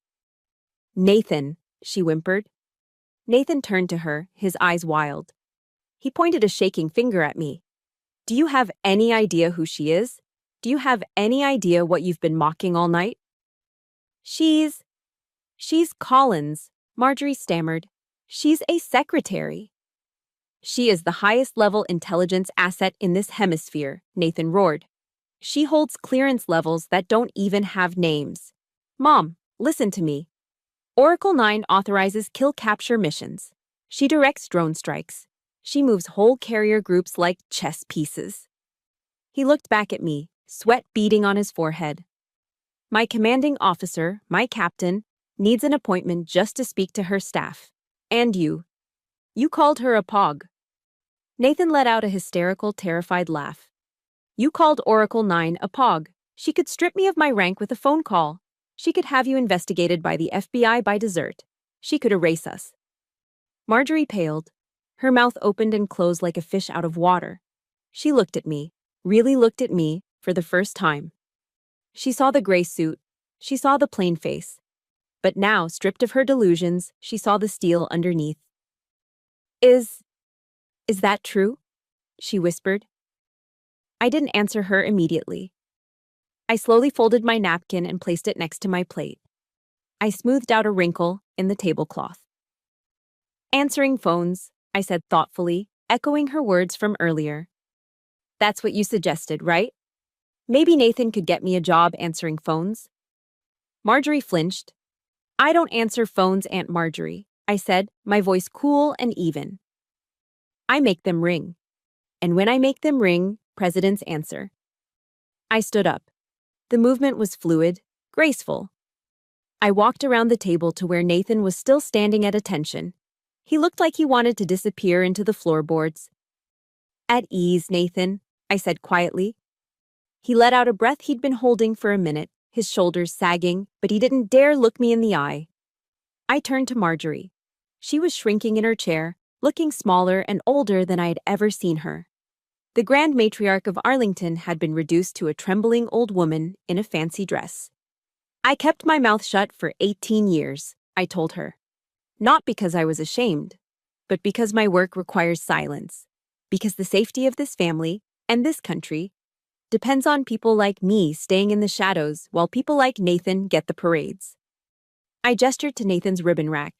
"Nathan," she whimpered. Nathan turned to her, his eyes wild. He pointed a shaking finger at me. "Do you have any idea who she is? Do you have any idea what you've been mocking all night?" She's Collins," Marjorie stammered. "She's a secretary." "She is the highest-level intelligence asset in this hemisphere," Nathan roared. "She holds clearance levels that don't even have names. Mom, listen to me. Oracle 9 authorizes kill-capture missions. She directs drone strikes. She moves whole carrier groups like chess pieces." He looked back at me, sweat beading on his forehead. "My commanding officer, my captain, needs an appointment just to speak to her staff. And you. You called her a pog." Nathan let out a hysterical, terrified laugh. "You called Oracle 9 a pog. She could strip me of my rank with a phone call. She could have you investigated by the FBI by desert. She could erase us." Marjorie paled. Her mouth opened and closed like a fish out of water. She looked at me, really looked at me, for the first time. She saw the gray suit. She saw the plain face. But now, stripped of her delusions, she saw the steel underneath. Is that true?" she whispered. I didn't answer her immediately. I slowly folded my napkin and placed it next to my plate. I smoothed out a wrinkle in the tablecloth. "Answering phones," I said thoughtfully, echoing her words from earlier. "That's what you suggested, right? Maybe Nathan could get me a job answering phones." Marjorie flinched. "I don't answer phones, Aunt Marjorie," I said, my voice cool and even. "I make them ring. And when I make them ring, presidents answer." I stood up. The movement was fluid, graceful. I walked around the table to where Nathan was still standing at attention. He looked like he wanted to disappear into the floorboards. At ease, Nathan, I said quietly. He let out a breath he'd been holding for a minute, his shoulders sagging, but he didn't dare look me in the eye. I turned to Marjorie. She was shrinking in her chair, looking smaller and older than I had ever seen her. The Grand Matriarch of Arlington had been reduced to a trembling old woman in a fancy dress. I kept my mouth shut for 18 years, I told her. Not because I was ashamed, but because my work requires silence, because the safety of this family and this country depends on people like me staying in the shadows while people like Nathan get the parades. I gestured to Nathan's ribbon rack.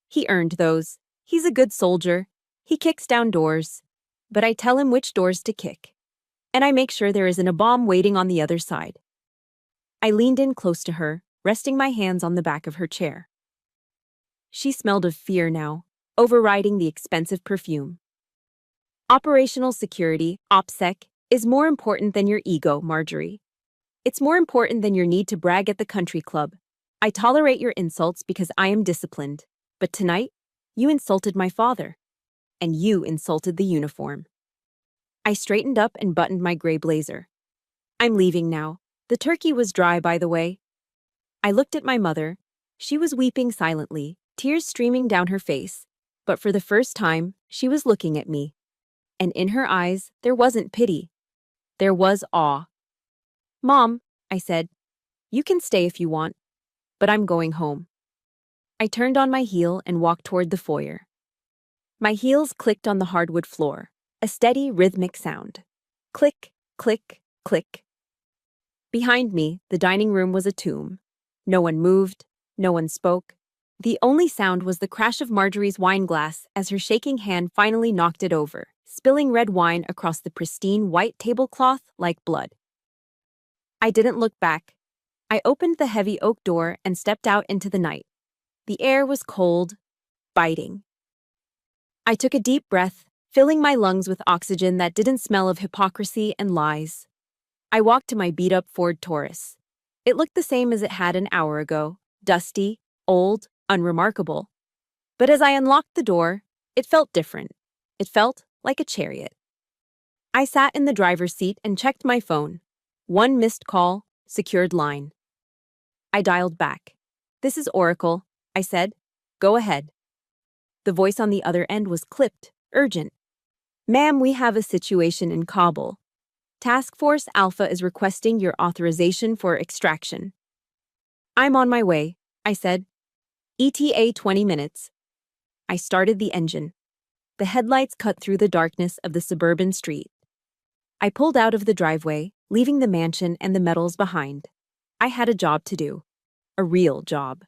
He earned those. He's a good soldier. He kicks down doors. But I tell him which doors to kick. And I make sure there isn't a bomb waiting on the other side. I leaned in close to her, resting my hands on the back of her chair. She smelled of fear now, overriding the expensive perfume. Operational security, OPSEC, is more important than your ego, Marjorie. It's more important than your need to brag at the country club. I tolerate your insults because I am disciplined. But tonight, you insulted my father. And you insulted the uniform. I straightened up and buttoned my gray blazer. I'm leaving now. The turkey was dry, by the way. I looked at my mother. She was weeping silently, tears streaming down her face. But for the first time, she was looking at me. And in her eyes, there wasn't pity. There was awe. Mom, I said, you can stay if you want, but I'm going home. I turned on my heel and walked toward the foyer. My heels clicked on the hardwood floor, a steady, rhythmic sound. Click, click, click. Behind me, the dining room was a tomb. No one moved, no one spoke. The only sound was the crash of Marjorie's wine glass as her shaking hand finally knocked it over, spilling red wine across the pristine white tablecloth like blood. I didn't look back. I opened the heavy oak door and stepped out into the night. The air was cold, biting. I took a deep breath, filling my lungs with oxygen that didn't smell of hypocrisy and lies. I walked to my beat-up Ford Taurus. It looked the same as it had an hour ago, dusty, old, unremarkable. But as I unlocked the door, it felt different. It felt like a chariot. I sat in the driver's seat and checked my phone. One missed call, secured line. I dialed back. This is Oracle, I said. Go ahead. The voice on the other end was clipped, urgent. Ma'am, we have a situation in Kabul. Task Force Alpha is requesting your authorization for extraction. I'm on my way, I said. ETA 20 minutes. I started the engine. The headlights cut through the darkness of the suburban street. I pulled out of the driveway, leaving the mansion and the metals behind. I had a job to do. A real job.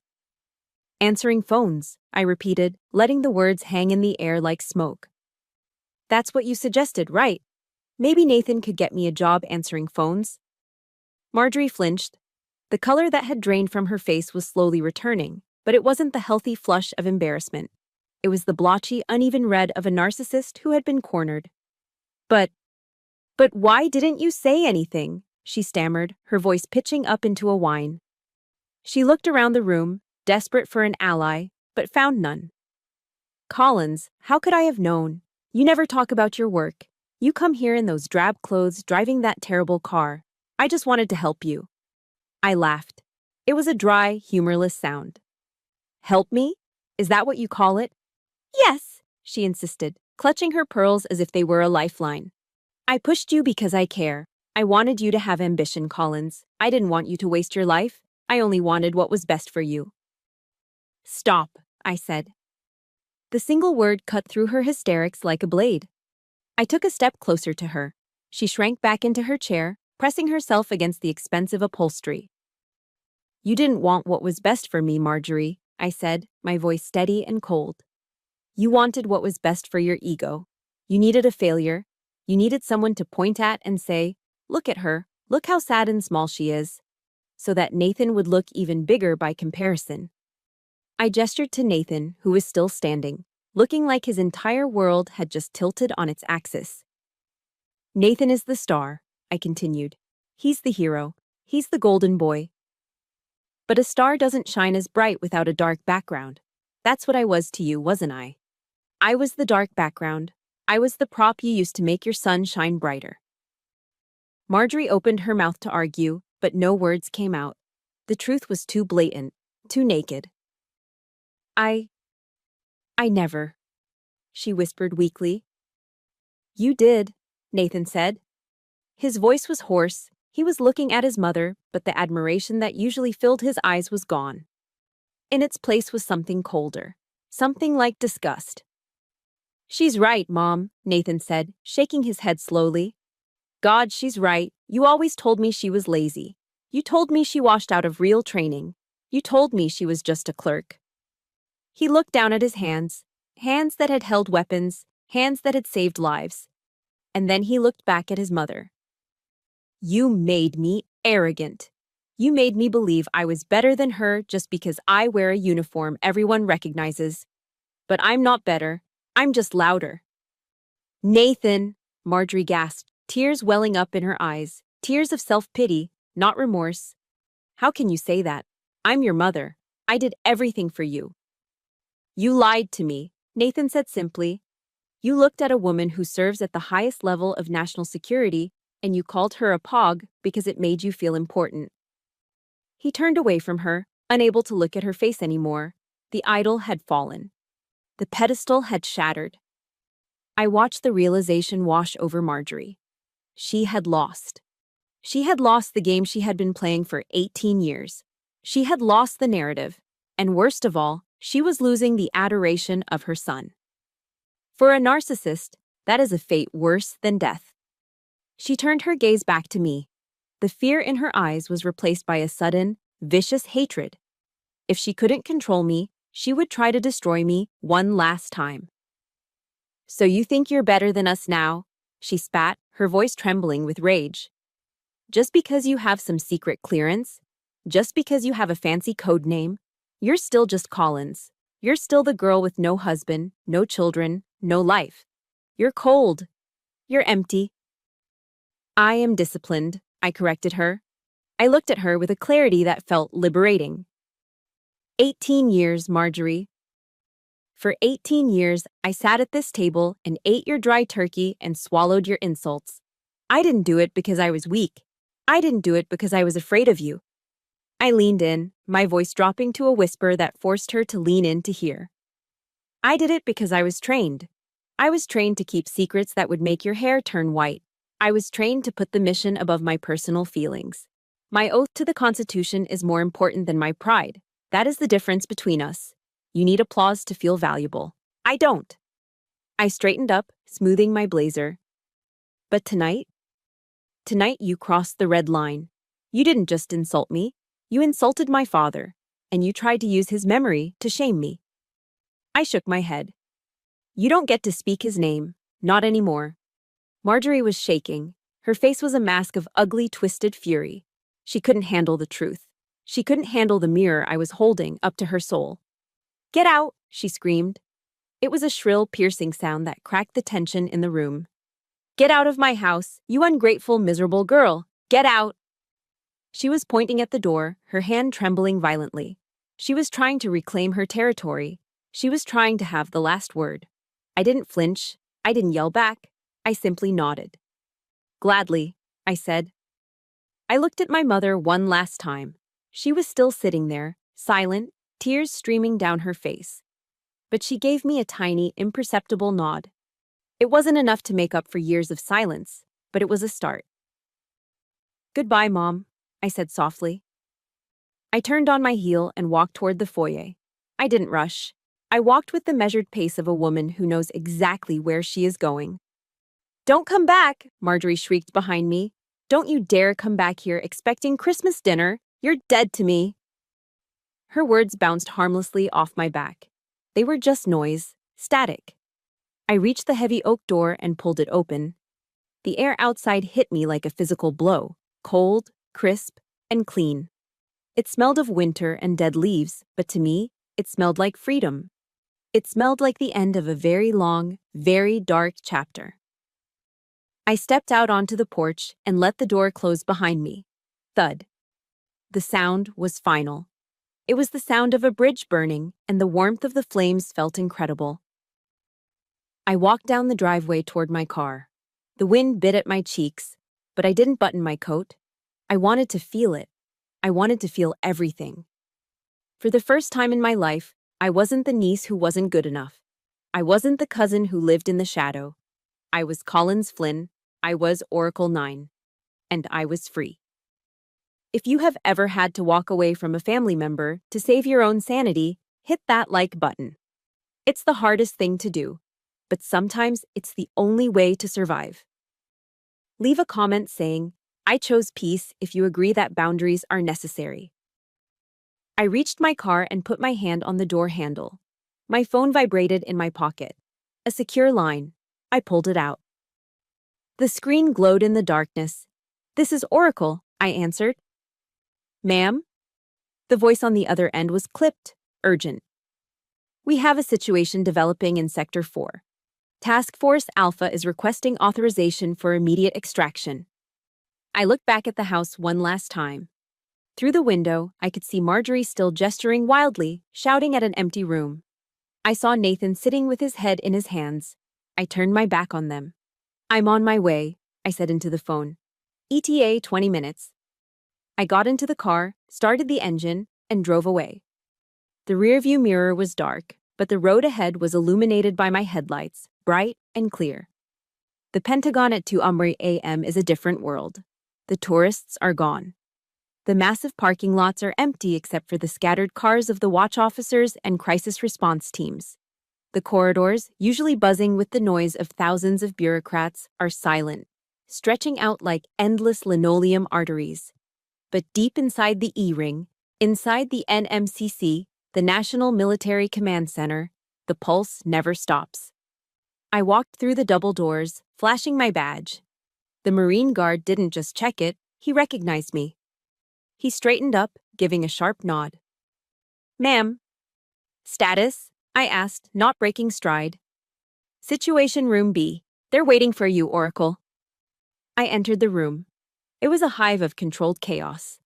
Answering phones, I repeated, letting the words hang in the air like smoke. That's what you suggested, right? Maybe Nathan could get me a job answering phones. Marjorie flinched. The color that had drained from her face was slowly returning, but it wasn't the healthy flush of embarrassment. It was the blotchy, uneven red of a narcissist who had been cornered. But why didn't you say anything? She stammered, her voice pitching up into a whine. She looked around the room, desperate for an ally, but found none. Collins, how could I have known? You never talk about your work. You come here in those drab clothes driving that terrible car. I just wanted to help you. I laughed. It was a dry, humorless sound. Help me? Is that what you call it? Yes, she insisted, clutching her pearls as if they were a lifeline. I pushed you because I care. I wanted you to have ambition, Collins. I didn't want you to waste your life. I only wanted what was best for you. Stop, I said. The single word cut through her hysterics like a blade. I took a step closer to her. She shrank back into her chair, pressing herself against the expensive upholstery. You didn't want what was best for me, Marjorie, I said, my voice steady and cold. You wanted what was best for your ego. You needed a failure. You needed someone to point at and say, look at her, look how sad and small she is, so that Nathan would look even bigger by comparison. I gestured to Nathan, who was still standing, looking like his entire world had just tilted on its axis. Nathan is the star, I continued. He's the hero. He's the golden boy. But a star doesn't shine as bright without a dark background. That's what I was to you, wasn't I? I was the dark background. I was the prop you used to make your sun shine brighter. Marjorie opened her mouth to argue, but no words came out. The truth was too blatant, too naked. I never, she whispered weakly. You did, Nathan said. His voice was hoarse. He was looking at his mother, but the admiration that usually filled his eyes was gone. In its place was something colder, something like disgust. She's right, Mom, Nathan said, shaking his head slowly. God, she's right. You always told me she was lazy. You told me she washed out of real training. You told me she was just a clerk. He looked down at his hands, hands that had held weapons, hands that had saved lives. And then he looked back at his mother. You made me arrogant. You made me believe I was better than her just because I wear a uniform everyone recognizes. But I'm not better. I'm just louder. Nathan, Marjorie gasped, tears welling up in her eyes, tears of self-pity, not remorse. How can you say that? I'm your mother. I did everything for you. You lied to me, Nathan said simply. You looked at a woman who serves at the highest level of national security, and you called her a pog because it made you feel important. He turned away from her, unable to look at her face anymore. The idol had fallen. The pedestal had shattered. I watched the realization wash over Marjorie. She had lost. She had lost the game she had been playing for 18 years. She had lost the narrative, and worst of all, she was losing the adoration of her son. For a narcissist, that is a fate worse than death. She turned her gaze back to me. The fear in her eyes was replaced by a sudden, vicious hatred. If she couldn't control me, she would try to destroy me one last time. So you think you're better than us now? She spat, her voice trembling with rage. Just because you have some secret clearance? Just because you have a fancy code name? You're still just Collins. You're still the girl with no husband, no children, no life. You're cold. You're empty. I am disciplined, I corrected her. I looked at her with a clarity that felt liberating. 18 years, Marjorie. For 18 years, I sat at this table and ate your dry turkey and swallowed your insults. I didn't do it because I was weak. I didn't do it because I was afraid of you. I leaned in, my voice dropping to a whisper that forced her to lean in to hear. I did it because I was trained. I was trained to keep secrets that would make your hair turn white. I was trained to put the mission above my personal feelings. My oath to the Constitution is more important than my pride. That is the difference between us. You need applause to feel valuable. I don't. I straightened up, smoothing my blazer. But tonight you crossed the red line. You didn't just insult me. You insulted my father, and you tried to use his memory to shame me. I shook my head. You don't get to speak his name. Not anymore. Marjorie was shaking. Her face was a mask of ugly, twisted fury. She couldn't handle the truth. She couldn't handle the mirror I was holding up to her soul. Get out, she screamed. It was a shrill, piercing sound that cracked the tension in the room. Get out of my house, you ungrateful, miserable girl. Get out. She was pointing at the door, her hand trembling violently. She was trying to reclaim her territory. She was trying to have the last word. I didn't flinch. I didn't yell back. I simply nodded. Gladly, I said. I looked at my mother one last time. She was still sitting there, silent, tears streaming down her face. But she gave me a tiny, imperceptible nod. It wasn't enough to make up for years of silence, but it was a start. Goodbye, Mom, I said softly. I turned on my heel and walked toward the foyer. I didn't rush. I walked with the measured pace of a woman who knows exactly where she is going. Don't come back, Marjorie shrieked behind me. Don't you dare come back here expecting Christmas dinner. You're dead to me. Her words bounced harmlessly off my back. They were just noise, static. I reached the heavy oak door and pulled it open. The air outside hit me like a physical blow, cold, crisp, and clean. It smelled of winter and dead leaves, but to me, it smelled like freedom. It smelled like the end of a very long, very dark chapter. I stepped out onto the porch and let the door close behind me. Thud. The sound was final. It was the sound of a bridge burning, and the warmth of the flames felt incredible. I walked down the driveway toward my car. The wind bit at my cheeks, but I didn't button my coat. I wanted to feel it. I wanted to feel everything. For the first time in my life, I wasn't the niece who wasn't good enough. I wasn't the cousin who lived in the shadow. I was Collins Flynn. I was Oracle 9. And I was free. If you have ever had to walk away from a family member to save your own sanity, hit that like button. It's the hardest thing to do, but sometimes it's the only way to survive. Leave a comment saying, "I chose peace," if you agree that boundaries are necessary. I reached my car and put my hand on the door handle. My phone vibrated in my pocket. A secure line. I pulled it out. The screen glowed in the darkness. "This is Oracle," I answered. "Ma'am?" The voice on the other end was clipped, urgent. "We have a situation developing in Sector 4. Task Force Alpha is requesting authorization for immediate extraction." I looked back at the house one last time. Through the window, I could see Marjorie still gesturing wildly, shouting at an empty room. I saw Nathan sitting with his head in his hands. I turned my back on them. "I'm on my way," I said into the phone. "ETA 20 minutes. I got into the car, started the engine, and drove away. The rearview mirror was dark, but the road ahead was illuminated by my headlights, bright and clear. The Pentagon at 2 a.m. is a different world. The tourists are gone. The massive parking lots are empty except for the scattered cars of the watch officers and crisis response teams. The corridors, usually buzzing with the noise of thousands of bureaucrats, are silent, stretching out like endless linoleum arteries. But deep inside the E-Ring, inside the NMCC, the National Military Command Center, the pulse never stops. I walked through the double doors, flashing my badge. The Marine Guard didn't just check it, he recognized me. He straightened up, giving a sharp nod. "Ma'am." "Status?" I asked, not breaking stride. "Situation Room B. They're waiting for you, Oracle." I entered the room. It was a hive of controlled chaos.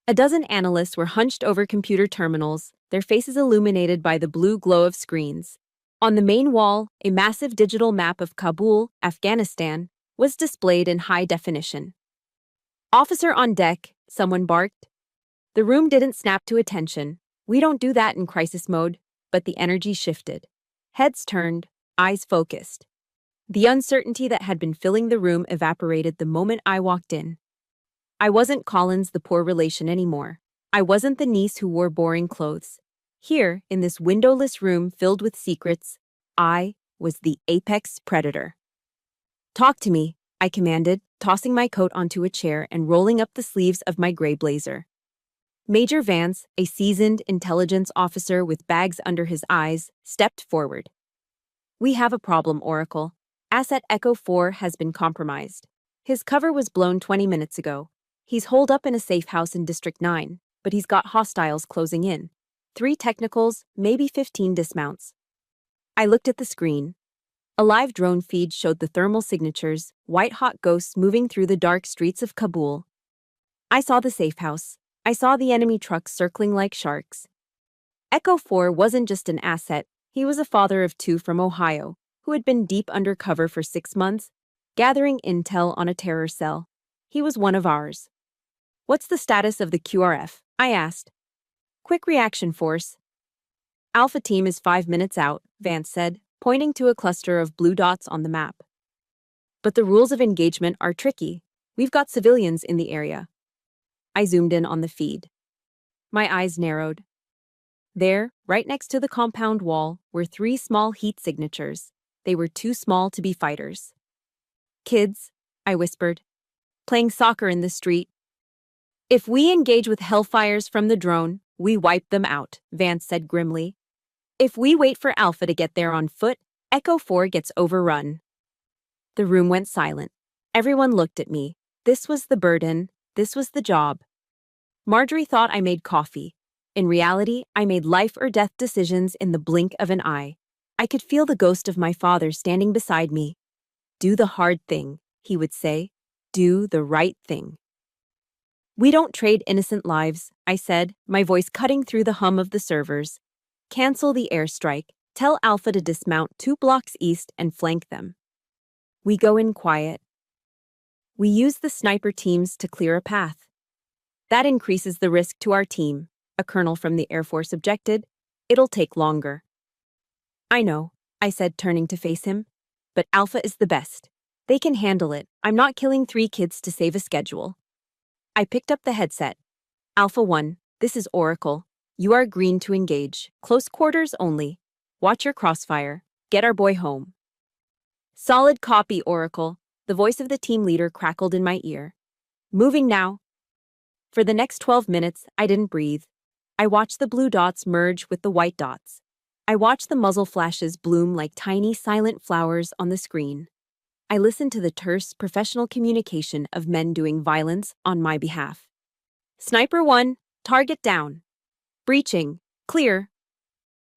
A dozen analysts were hunched over computer terminals, their faces illuminated by the blue glow of screens. On the main wall, a massive digital map of Kabul, Afghanistan, was displayed in high definition. "Officer on deck," someone barked. The room didn't snap to attention. We don't do that in crisis mode, but the energy shifted. Heads turned, eyes focused. The uncertainty that had been filling the room evaporated the moment I walked in. I wasn't Collins, the poor relation, anymore. I wasn't the niece who wore boring clothes. Here, in this windowless room filled with secrets, I was the apex predator. "Talk to me," I commanded, tossing my coat onto a chair and rolling up the sleeves of my gray blazer. Major Vance, a seasoned intelligence officer with bags under his eyes, stepped forward. "We have a problem, Oracle. Asset Echo 4 has been compromised. His cover was blown 20 minutes ago. He's holed up in a safe house in District 9, but he's got hostiles closing in. 3 technicals, maybe 15 dismounts." I looked at the screen. A live drone feed showed the thermal signatures, white-hot ghosts moving through the dark streets of Kabul. I saw the safe house. I saw the enemy trucks circling like sharks. Echo 4 wasn't just an asset, he was a father of 2 from Ohio, who had been deep undercover for 6 months, gathering intel on a terror cell. He was one of ours. "What's the status of the QRF?" I asked. "Quick reaction force." "Alpha team is 5 minutes out," Vance said, pointing to a cluster of blue dots on the map. "But the rules of engagement are tricky. We've got civilians in the area." I zoomed in on the feed. My eyes narrowed. There, right next to the compound wall, were 3 small heat signatures. They were too small to be fighters. "Kids," I whispered, "playing soccer in the street. If we engage with hellfires from the drone, we wipe them out," Vance said grimly. "If we wait for Alpha to get there on foot, Echo 4 gets overrun." The room went silent. Everyone looked at me. This was the burden. This was the job. Marjorie thought I made coffee. In reality, I made life-or-death decisions in the blink of an eye. I could feel the ghost of my father standing beside me. "Do the hard thing," he would say. "Do the right thing." "We don't trade innocent lives," I said, my voice cutting through the hum of the servers. "Cancel the airstrike. Tell Alpha to dismount 2 blocks east and flank them. We go in quiet. We use the sniper teams to clear a path. That increases the risk to our team, a colonel from the Air Force objected. It'll take longer. I know, I said, turning to face him. But Alpha is the best. They can handle it. I'm not killing 3 kids to save a schedule. I picked up the headset. Alpha 1, this is Oracle. You are green to engage. Close quarters only. Watch your crossfire. Get our boy home. Solid copy, Oracle. The voice of the team leader crackled in my ear. Moving now. For the next 12 minutes, I didn't breathe. I watched the blue dots merge with the white dots. I watched the muzzle flashes bloom like tiny silent flowers on the screen. I listened to the terse, professional communication of men doing violence on my behalf. Sniper 1, target down. Breaching, clear.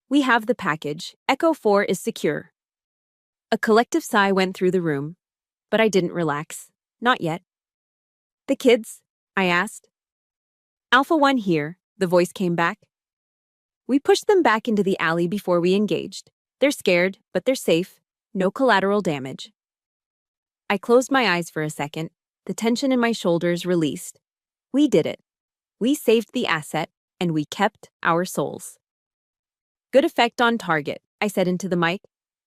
We have the package. Echo 4 is secure. A collective sigh went through the room, but I didn't relax. Not yet. The kids? I asked. Alpha 1 here, the voice came back. We pushed them back into the alley before we engaged. They're scared, but they're safe. No collateral damage. I closed my eyes for a second. The tension in my shoulders released. We did it. We saved the asset, and we kept our souls. Good effect on target, I said into the mic.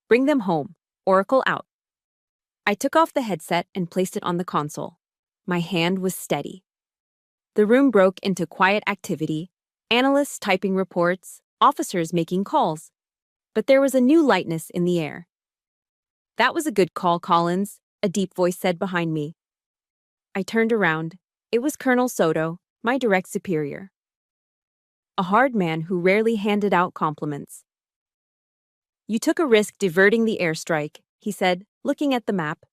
Bring them home. Oracle out. I took off the headset and placed it on the console. My hand was steady. The room broke into quiet activity, analysts typing reports, officers making calls. But there was a new lightness in the air. That was a good call, Collins, a deep voice said behind me. I turned around. It was Colonel Soto, my direct superior. A hard man who rarely handed out compliments. You took a risk diverting the airstrike, he said, looking at the map.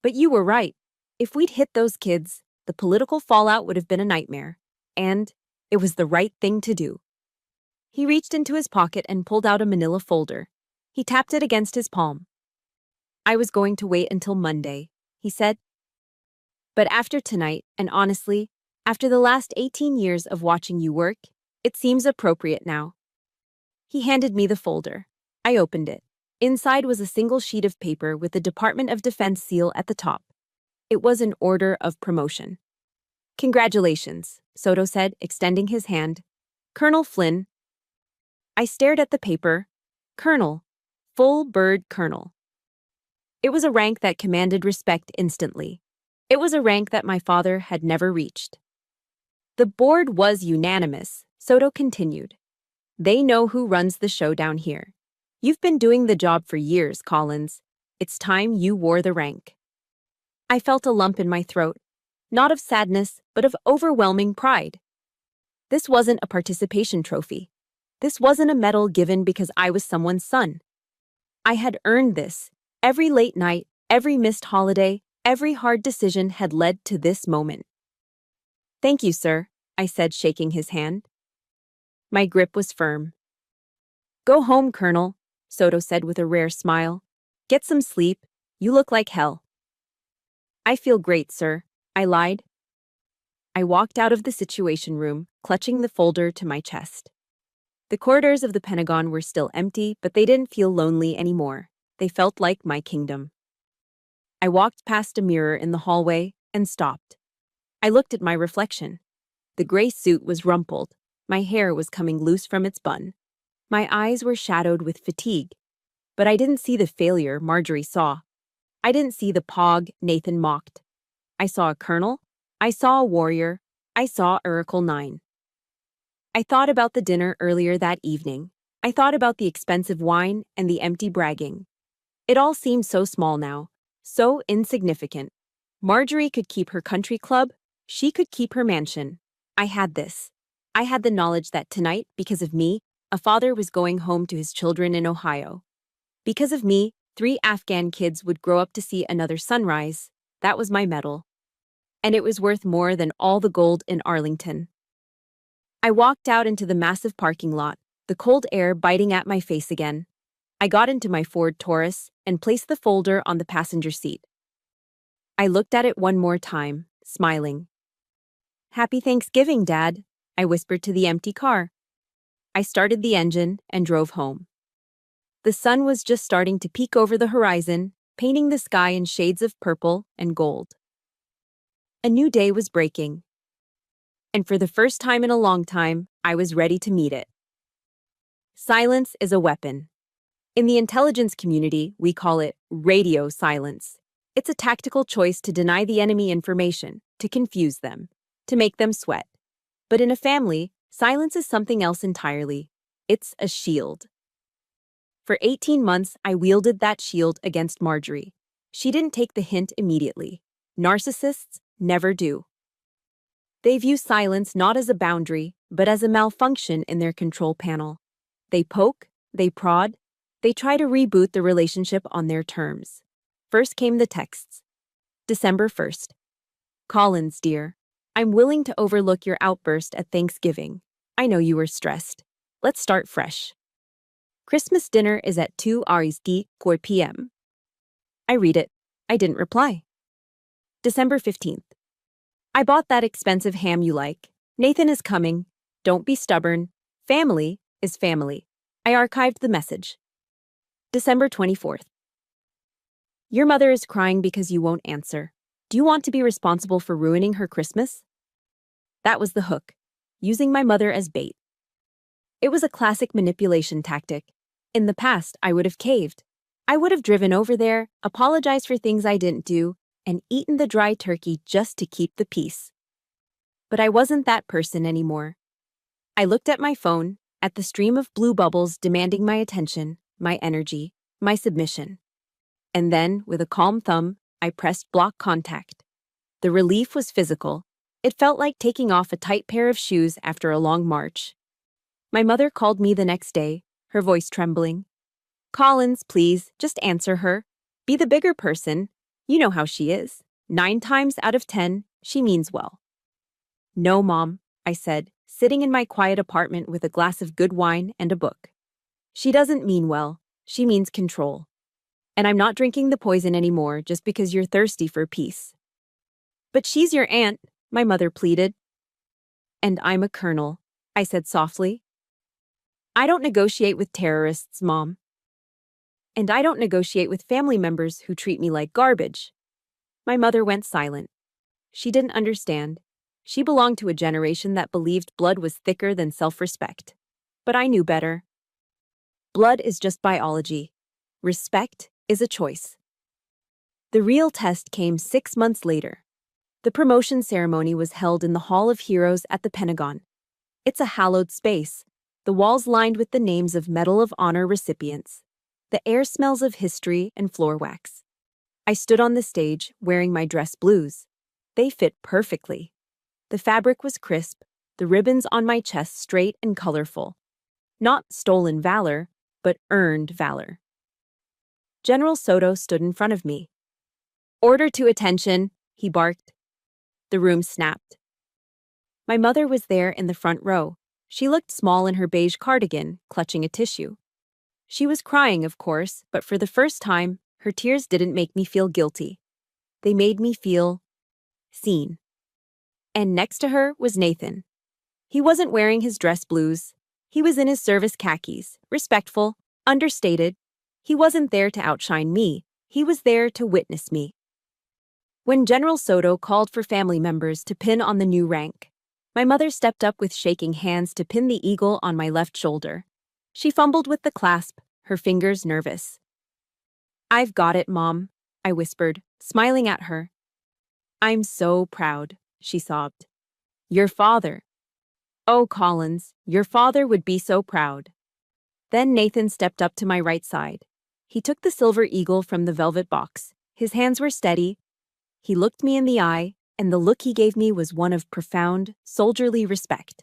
But you were right. If we'd hit those kids, the political fallout would have been a nightmare. And it was the right thing to do. He reached into his pocket and pulled out a manila folder. He tapped it against his palm. I was going to wait until Monday, he said. But after tonight, and honestly, after the last 18 years of watching you work, it seems appropriate now. He handed me the folder. I opened it. Inside was a single sheet of paper with the Department of Defense seal at the top. It was an order of promotion. Congratulations, Soto said, extending his hand. Colonel Flynn. I stared at the paper. Colonel. Full bird colonel. It was a rank that commanded respect instantly. It was a rank that my father had never reached. The board was unanimous, Soto continued. They know who runs the show down here. You've been doing the job for years, Collins. It's time you wore the rank. I felt a lump in my throat, not of sadness, but of overwhelming pride. This wasn't a participation trophy. This wasn't a medal given because I was someone's son. I had earned this. Every late night, every missed holiday, every hard decision had led to this moment. Thank you, sir, I said, shaking his hand. My grip was firm. Go home, Colonel, Soto said with a rare smile. Get some sleep. You look like hell. I feel great, sir, I lied. I walked out of the Situation Room, clutching the folder to my chest. The corridors of the Pentagon were still empty, but they didn't feel lonely anymore. They felt like my kingdom. I walked past a mirror in the hallway and stopped. I looked at my reflection. The gray suit was rumpled. My hair was coming loose from its bun. My eyes were shadowed with fatigue. But I didn't see the failure Marjorie saw. I didn't see the pog Nathan mocked. I saw a colonel. I saw a warrior. I saw Oracle 9. I thought about the dinner earlier that evening. I thought about the expensive wine and the empty bragging. It all seemed so small now, so insignificant. Marjorie could keep her country club. She could keep her mansion. I had this. I had the knowledge that tonight, because of me, a father was going home to his children in Ohio. Because of me, 3 Afghan kids would grow up to see another sunrise. That was my medal. And it was worth more than all the gold in Arlington. I walked out into the massive parking lot, the cold air biting at my face again. I got into my Ford Taurus and placed the folder on the passenger seat. I looked at it one more time, smiling. Happy Thanksgiving, Dad, I whispered to the empty car. I started the engine and drove home. The sun was just starting to peek over the horizon, painting the sky in shades of purple and gold. A new day was breaking. And for the first time in a long time, I was ready to meet it. Silence is a weapon. In the intelligence community, we call it radio silence. It's a tactical choice to deny the enemy information, to confuse them, to make them sweat. But in a family, silence is something else entirely. It's a shield. For 18 months, I wielded that shield against Marjorie. She didn't take the hint immediately. Narcissists never do. They view silence not as a boundary, but as a malfunction in their control panel. They poke, they prod, they try to reboot the relationship on their terms. First came the texts. December 1st. Collins, dear. I'm willing to overlook your outburst at Thanksgiving. I know you were stressed. Let's start fresh. Christmas dinner is at 4 p.m. I read it. I didn't reply. December 15th. I bought that expensive ham you like. Nathan is coming. Don't be stubborn. Family is family. I archived the message. December 24th. Your mother is crying because you won't answer. Do you want to be responsible for ruining her Christmas? That was the hook, using my mother as bait. It was a classic manipulation tactic. In the past, I would have caved. I would have driven over there, apologized for things I didn't do, and eaten the dry turkey just to keep the peace. But I wasn't that person anymore. I looked at my phone, at the stream of blue bubbles demanding my attention, my energy, my submission. And then, with a calm thumb, I pressed block contact. The relief was physical. It felt like taking off a tight pair of shoes after a long march. My mother called me the next day, her voice trembling. Collins, please, just answer her. Be the bigger person. You know how she is. 9 times out of 10, she means well. No, Mom, I said, sitting in my quiet apartment with a glass of good wine and a book. She doesn't mean well. She means control. And I'm not drinking the poison anymore just because you're thirsty for peace. But she's your aunt, my mother pleaded. And I'm a colonel, I said softly. I don't negotiate with terrorists, Mom. And I don't negotiate with family members who treat me like garbage. My mother went silent. She didn't understand. She belonged to a generation that believed blood was thicker than self-respect. But I knew better. Blood is just biology. Respect is a choice. The real test came 6 months later. The promotion ceremony was held in the Hall of Heroes at the Pentagon. It's a hallowed space, the walls lined with the names of Medal of Honor recipients. The air smells of history and floor wax. I stood on the stage wearing my dress blues. They fit perfectly. The fabric was crisp, the ribbons on my chest straight and colorful. Not stolen valor, but earned valor. General Soto stood in front of me. Order to attention, he barked. The room snapped. My mother was there in the front row. She looked small in her beige cardigan, clutching a tissue. She was crying, of course, but for the first time, her tears didn't make me feel guilty. They made me feel seen. And next to her was Nathan. He wasn't wearing his dress blues. He was in his service khakis, respectful, understated. He wasn't there to outshine me. He was there to witness me. When General Soto called for family members to pin on the new rank, my mother stepped up with shaking hands to pin the eagle on my left shoulder. She fumbled with the clasp, her fingers nervous. I've got it, Mom, I whispered, smiling at her. I'm so proud, she sobbed. Your father. Oh, Collins, your father would be so proud. Then Nathan stepped up to my right side. He took the silver eagle from the velvet box. His hands were steady. He looked me in the eye, and the look he gave me was one of profound, soldierly respect.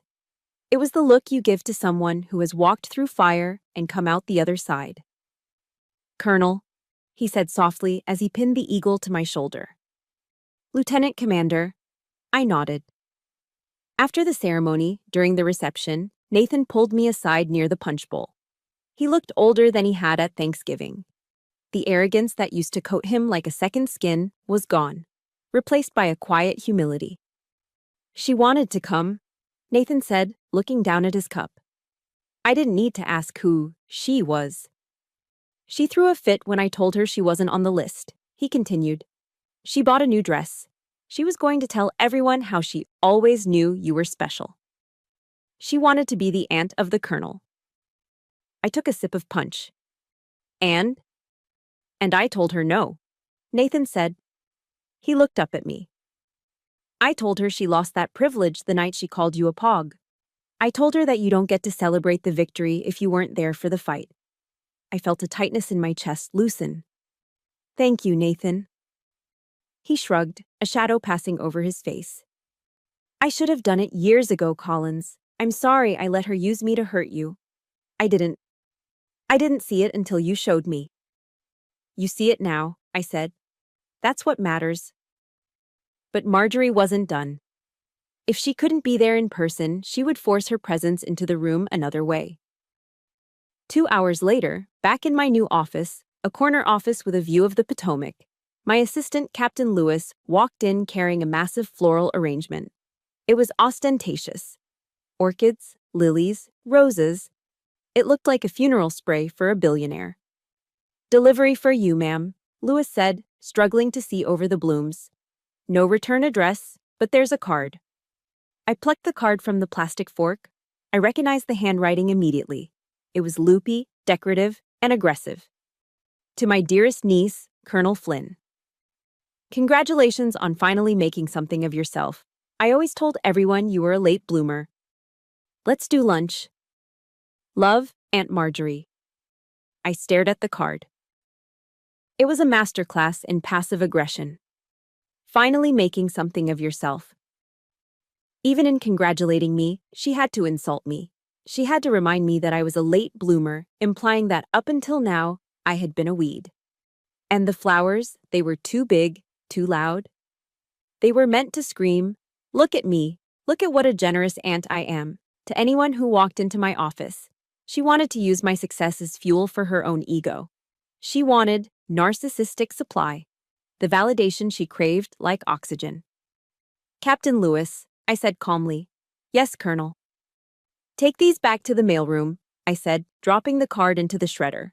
It was the look you give to someone who has walked through fire and come out the other side. Colonel, he said softly as he pinned the eagle to my shoulder. Lieutenant Commander, I nodded. After the ceremony, during the reception, Nathan pulled me aside near the punch bowl. He looked older than he had at Thanksgiving. The arrogance that used to coat him like a second skin was gone, replaced by a quiet humility. She wanted to come, Nathan said, looking down at his cup. I didn't need to ask who she was. She threw a fit when I told her she wasn't on the list. He continued. She bought a new dress. She was going to tell everyone how she always knew you were special. She wanted to be the aunt of the colonel. I took a sip of punch. And I told her no. Nathan said. He looked up at me. I told her she lost that privilege the night she called you a pog. I told her that you don't get to celebrate the victory if you weren't there for the fight. I felt a tightness in my chest loosen. Thank you, Nathan. He shrugged, a shadow passing over his face. I should have done it years ago, Collins. I'm sorry I let her use me to hurt you. I didn't see it until you showed me. You see it now, I said. That's what matters. But Marjorie wasn't done. If she couldn't be there in person, she would force her presence into the room another way. 2 hours later, back in my new office, a corner office with a view of the Potomac, my assistant, Captain Lewis, walked in carrying a massive floral arrangement. It was ostentatious. Orchids, lilies, roses. It looked like a funeral spray for a billionaire. Delivery for you, ma'am, Lewis said, struggling to see over the blooms. No return address, but there's a card. I plucked the card from the plastic fork. I recognized the handwriting immediately. It was loopy, decorative, and aggressive. To my dearest niece, Colonel Flynn. Congratulations on finally making something of yourself. I always told everyone you were a late bloomer. Let's do lunch. Love, Aunt Marjorie. I stared at the card. It was a masterclass in passive aggression. Finally making something of yourself. Even in congratulating me, she had to insult me. She had to remind me that I was a late bloomer, implying that up until now, I had been a weed. And the flowers, they were too big, too loud. They were meant to scream, "Look at me, look at what a generous aunt I am," to anyone who walked into my office. She wanted to use my success as fuel for her own ego. She wanted narcissistic supply, the validation she craved like oxygen. Captain Lewis, I said calmly. Yes, Colonel. Take these back to the mailroom, I said, dropping the card into the shredder.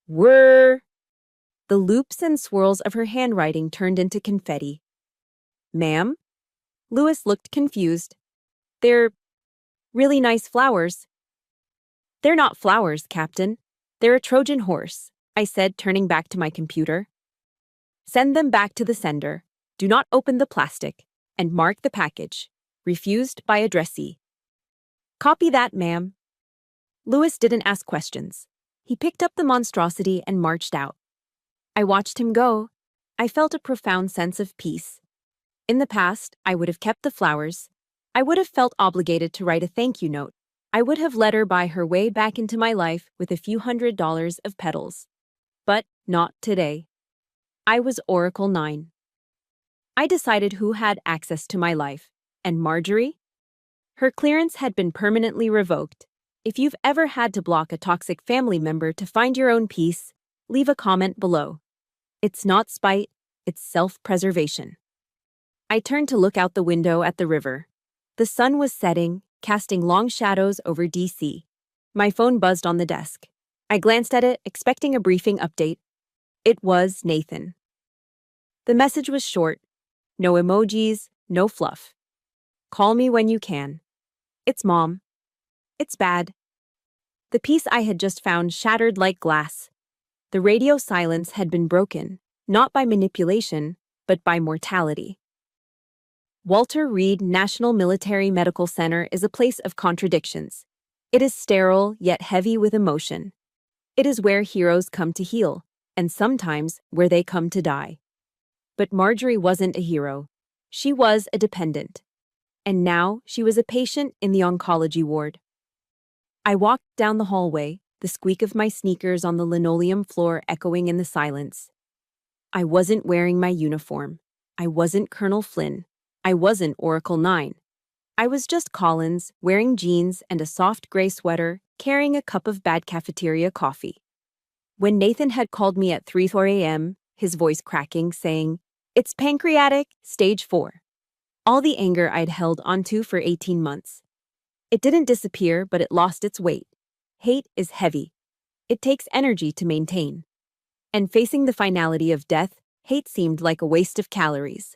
Whirr! The loops and swirls of her handwriting turned into confetti. Ma'am? Lewis looked confused. They're really nice flowers. They're not flowers, Captain. They're a Trojan horse, I said, turning back to my computer. Send them back to the sender. Do not open the plastic. And mark the package. Refused by addressee. Copy that, ma'am. Lewis didn't ask questions. He picked up the monstrosity and marched out. I watched him go. I felt a profound sense of peace. In the past, I would have kept the flowers. I would have felt obligated to write a thank you note. I would have let her buy her way back into my life with a few $100s of petals. But not today. I was Oracle 9. I decided who had access to my life. And Marjorie? Her clearance had been permanently revoked. If you've ever had to block a toxic family member to find your own peace, leave a comment below. It's not spite, it's self-preservation. I turned to look out the window at the river. The sun was setting, casting long shadows over DC. My phone buzzed on the desk. I glanced at it, expecting a briefing update. It was Nathan. The message was short. No emojis, no fluff. Call me when you can. It's Mom. It's bad. The peace I had just found shattered like glass. The radio silence had been broken, not by manipulation, but by mortality. Walter Reed National Military Medical Center is a place of contradictions. It is sterile, yet heavy with emotion. It is where heroes come to heal, and sometimes where they come to die. But Marjorie wasn't a hero. She was a dependent. And now she was a patient in the oncology ward. I walked down the hallway, the squeak of my sneakers on the linoleum floor echoing in the silence. I wasn't wearing my uniform. I wasn't Colonel Flynn. I wasn't Oracle 9. I was just Collins, wearing jeans and a soft gray sweater, carrying a cup of bad cafeteria coffee. When Nathan had called me at 3:04 a.m., his voice cracking, saying, "It's pancreatic, stage 4. All the anger I'd held onto for 18 months. It didn't disappear, but it lost its weight. Hate is heavy. It takes energy to maintain. And facing the finality of death, hate seemed like a waste of calories.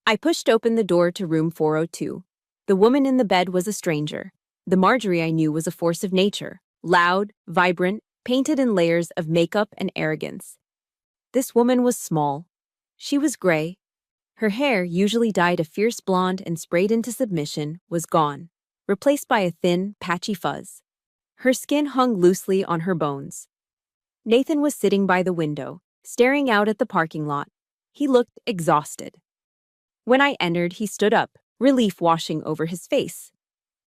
I pushed open the door to room 402. The woman in the bed was a stranger. The Marjorie I knew was a force of nature, loud, vibrant, painted in layers of makeup and arrogance. This woman was small. She was gray. Her hair, usually dyed a fierce blonde and sprayed into submission, was gone, replaced by a thin, patchy fuzz. Her skin hung loosely on her bones. Nathan was sitting by the window, staring out at the parking lot. He looked exhausted. When I entered, he stood up, relief washing over his face.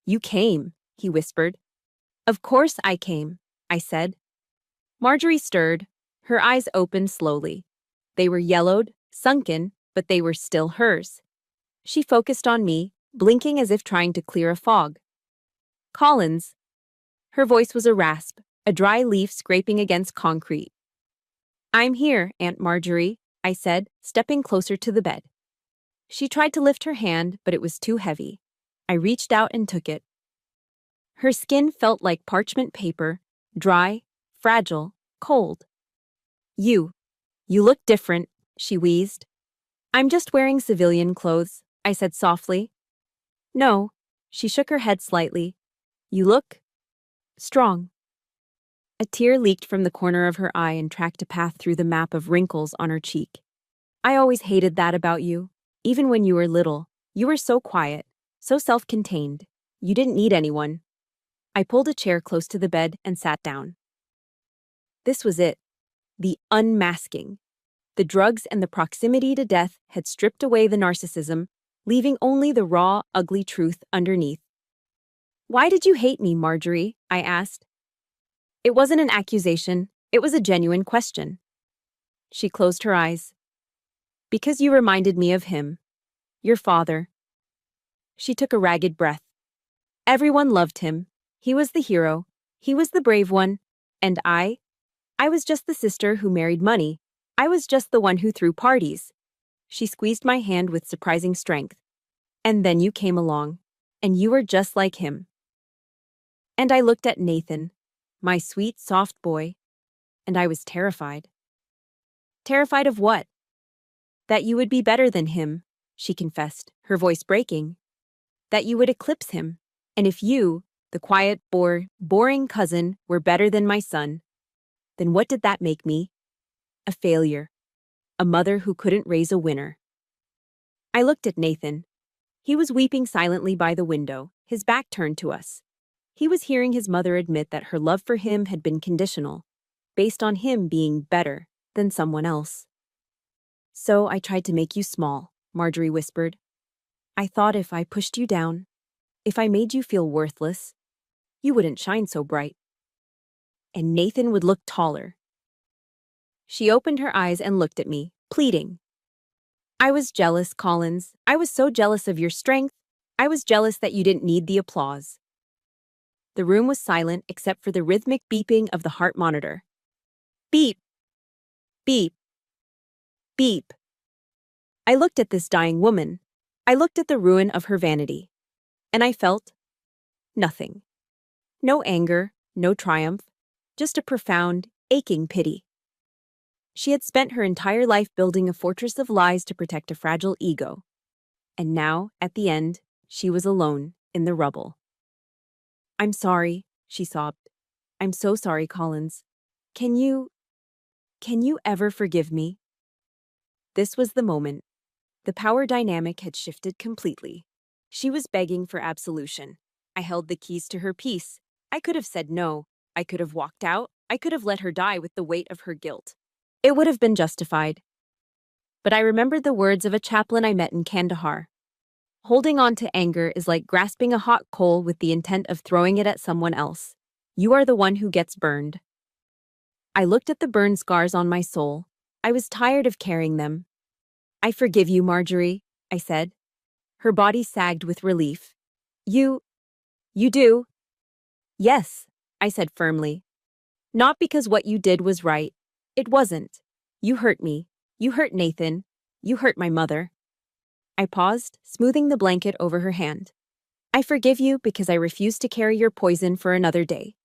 "You came," he whispered. "Of course I came," I said. Marjorie stirred. Her eyes opened slowly. They were yellowed, sunken, but they were still hers. She focused on me, blinking as if trying to clear a fog. "Collins." Her voice was a rasp, a dry leaf scraping against concrete. "I'm here, Aunt Marjorie," I said, stepping closer to the bed. She tried to lift her hand, but it was too heavy. I reached out and took it. Her skin felt like parchment paper, dry, fragile, cold. You look different," she wheezed. "I'm just wearing civilian clothes," I said softly. "No," she shook her head slightly. "You look strong." A tear leaked from the corner of her eye and tracked a path through the map of wrinkles on her cheek. "I always hated that about you. Even when you were little, you were so quiet, so self-contained. You didn't need anyone." I pulled a chair close to the bed and sat down. This was it. The unmasking. The drugs and the proximity to death had stripped away the narcissism, leaving only the raw, ugly truth underneath. "Why did you hate me, Marjorie?" I asked. It wasn't an accusation, it was a genuine question. She closed her eyes. "Because you reminded me of him. Your father." She took a ragged breath. "Everyone loved him. He was the hero. He was the brave one. And I was just the sister who married money. I was just the one who threw parties." She squeezed my hand with surprising strength. "And then you came along. And you were just like him." And I looked at Nathan, my sweet, soft boy, and I was terrified. Terrified of what? "That you would be better than him," she confessed, her voice breaking. "That you would eclipse him. And if you, the quiet, boring cousin, were better than my son, then what did that make me? A failure. A mother who couldn't raise a winner." I looked at Nathan. He was weeping silently by the window, his back turned to us. He was hearing his mother admit that her love for him had been conditional, based on him being better than someone else. "So I tried to make you small," Marjorie whispered. "I thought if I pushed you down, if I made you feel worthless, you wouldn't shine so bright. And Nathan would look taller." She opened her eyes and looked at me, pleading. "I was jealous, Collins. I was so jealous of your strength. I was jealous that you didn't need the applause." The room was silent except for the rhythmic beeping of the heart monitor. Beep. Beep. Beep. I looked at this dying woman. I looked at the ruin of her vanity. And I felt nothing. No anger, no triumph, just a profound, aching pity. She had spent her entire life building a fortress of lies to protect a fragile ego. And now, at the end, she was alone in the rubble. "I'm sorry," she sobbed. "I'm so sorry, Collins. Can you ever forgive me?" This was the moment. The power dynamic had shifted completely. She was begging for absolution. I held the keys to her peace. I could have said no. I could have walked out. I could have let her die with the weight of her guilt. It would have been justified. But I remembered the words of a chaplain I met in Kandahar. Holding on to anger is like grasping a hot coal with the intent of throwing it at someone else. You are the one who gets burned. I looked at the burn scars on my soul. I was tired of carrying them. "I forgive you, Marjorie," I said. Her body sagged with relief. You do?" "Yes," I said firmly. "Not because what you did was right. It wasn't. You hurt me. You hurt Nathan. You hurt my mother." I paused, smoothing the blanket over her hand. "I forgive you because I refuse to carry your poison for another day.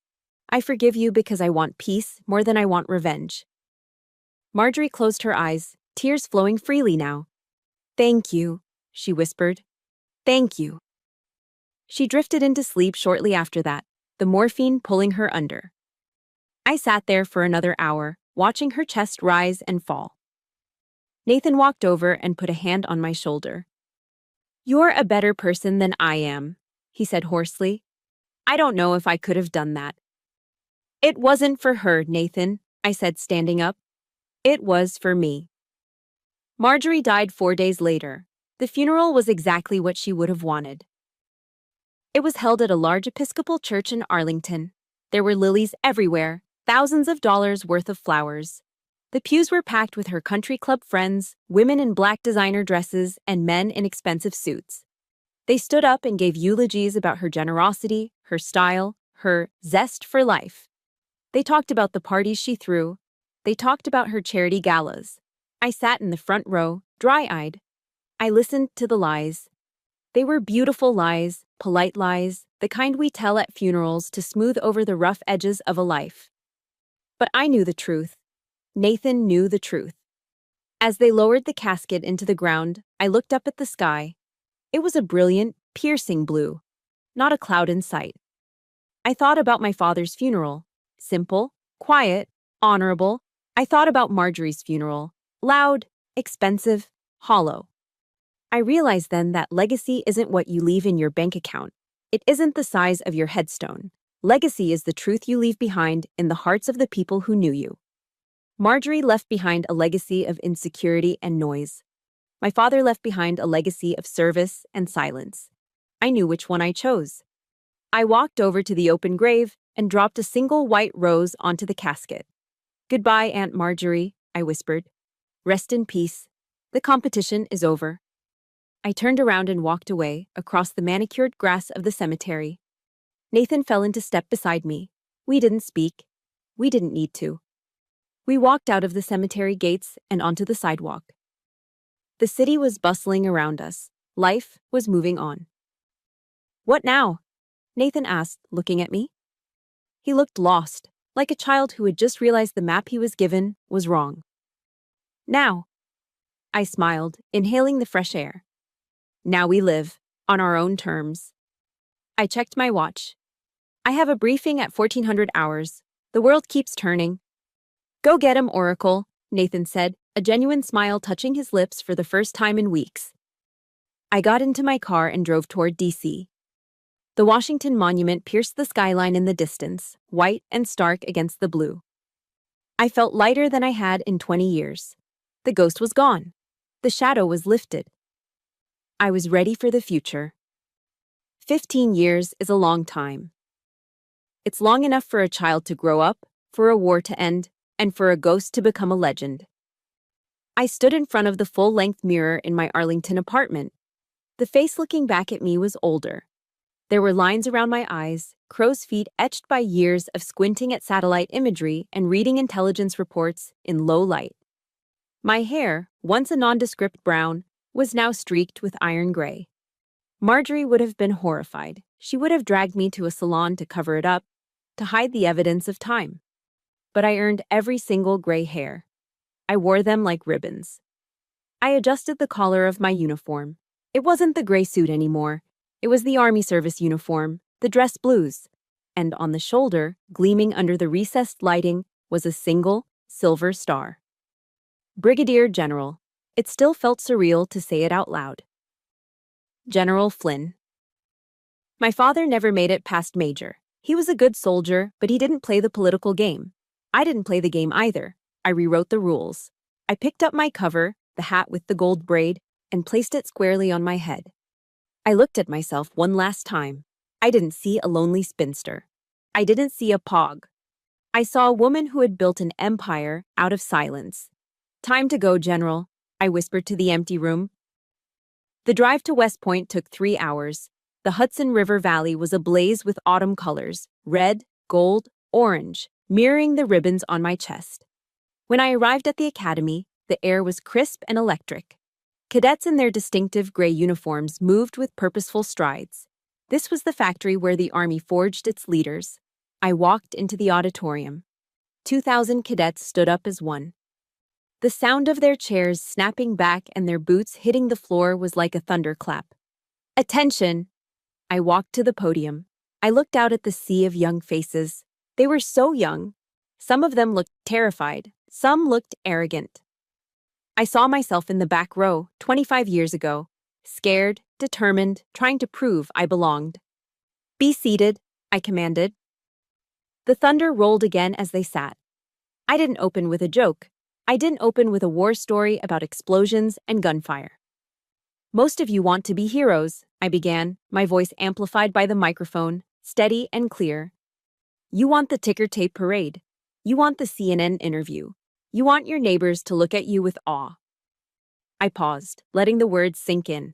I forgive you because I want peace more than I want revenge. Marjorie closed her eyes, tears flowing freely now. Thank you, she whispered. Thank you. She drifted into sleep shortly after that, the morphine pulling her under. I sat there for another hour, watching her chest rise and fall. Nathan walked over and put a hand on my shoulder. You're a better person than I am, he said hoarsely. I don't know if I could have done that. It wasn't for her, Nathan, I said, standing up. It was for me. Marjorie died 4 days later. The funeral was exactly what she would have wanted. It was held at a large Episcopal church in Arlington. There were lilies everywhere, thousands of dollars worth of flowers. The pews were packed with her country club friends, women in black designer dresses, and men in expensive suits. They stood up and gave eulogies about her generosity, her style, her zest for life. They talked about the parties she threw. They talked about her charity galas. I sat in the front row, dry-eyed. I listened to the lies. They were beautiful lies, polite lies, the kind we tell at funerals to smooth over the rough edges of a life. But I knew the truth. Nathan knew the truth. As they lowered the casket into the ground, I looked up at the sky. It was a brilliant, piercing blue, not a cloud in sight. I thought about my father's funeral. Simple, quiet, honorable. I thought about Marjorie's funeral. Loud, expensive, hollow. I realized then that legacy isn't what you leave in your bank account. It isn't the size of your headstone. Legacy is the truth you leave behind in the hearts of the people who knew you. Marjorie left behind a legacy of insecurity and noise. My father left behind a legacy of service and silence. I knew which one I chose. I walked over to the open grave and dropped a single white rose onto the casket. Goodbye, Aunt Marjorie, I whispered. Rest in peace. The competition is over. I turned around and walked away, across the manicured grass of the cemetery. Nathan fell into step beside me. We didn't speak. We didn't need to. We walked out of the cemetery gates and onto the sidewalk. The city was bustling around us. Life was moving on. What now? Nathan asked, looking at me. He looked lost, like a child who had just realized the map he was given was wrong. Now. I smiled, inhaling the fresh air. Now we live, on our own terms. I checked my watch. I have a briefing at 1400 hours. The world keeps turning. Go get him, Oracle, Nathan said, a genuine smile touching his lips for the first time in weeks. I got into my car and drove toward D.C. The Washington Monument pierced the skyline in the distance, white and stark against the blue. I felt lighter than I had in 20 years. The ghost was gone. The shadow was lifted. I was ready for the future. 15 years is a long time. It's long enough for a child to grow up, for a war to end, and for a ghost to become a legend. I stood in front of the full-length mirror in my Arlington apartment. The face looking back at me was older. There were lines around my eyes, crow's feet etched by years of squinting at satellite imagery and reading intelligence reports in low light. My hair, once a nondescript brown, was now streaked with iron gray. Marjorie would have been horrified. She would have dragged me to a salon to cover it up, to hide the evidence of time. But I earned every single gray hair. I wore them like ribbons. I adjusted the collar of my uniform. It wasn't the gray suit anymore. It was the Army service uniform, the dress blues. And on the shoulder, gleaming under the recessed lighting, was a single, silver star. Brigadier General. It still felt surreal to say it out loud. General Flynn. My father never made it past Major. He was a good soldier, but he didn't play the political game. I didn't play the game either. I rewrote the rules. I picked up my cover, the hat with the gold braid, and placed it squarely on my head. I looked at myself one last time. I didn't see a lonely spinster. I didn't see a pog. I saw a woman who had built an empire out of silence. Time to go, General, I whispered to the empty room. The drive to West Point took 3 hours. The Hudson River Valley was ablaze with autumn colors, red, gold, orange, mirroring the ribbons on my chest. When I arrived at the academy, the air was crisp and electric. Cadets in their distinctive gray uniforms moved with purposeful strides. This was the factory where the Army forged its leaders. I walked into the auditorium. 2,000 cadets stood up as one. The sound of their chairs snapping back and their boots hitting the floor was like a thunderclap. Attention! I walked to the podium. I looked out at the sea of young faces. They were so young. Some of them looked terrified. Some looked arrogant. I saw myself in the back row 25 years ago, scared, determined, trying to prove I belonged. Be seated, I commanded. The thunder rolled again as they sat. I didn't open with a joke. I didn't open with a war story about explosions and gunfire. Most of you want to be heroes, I began, my voice amplified by the microphone, steady and clear. You want the ticker tape parade. You want the CNN interview. You want your neighbors to look at you with awe. I paused, letting the words sink in.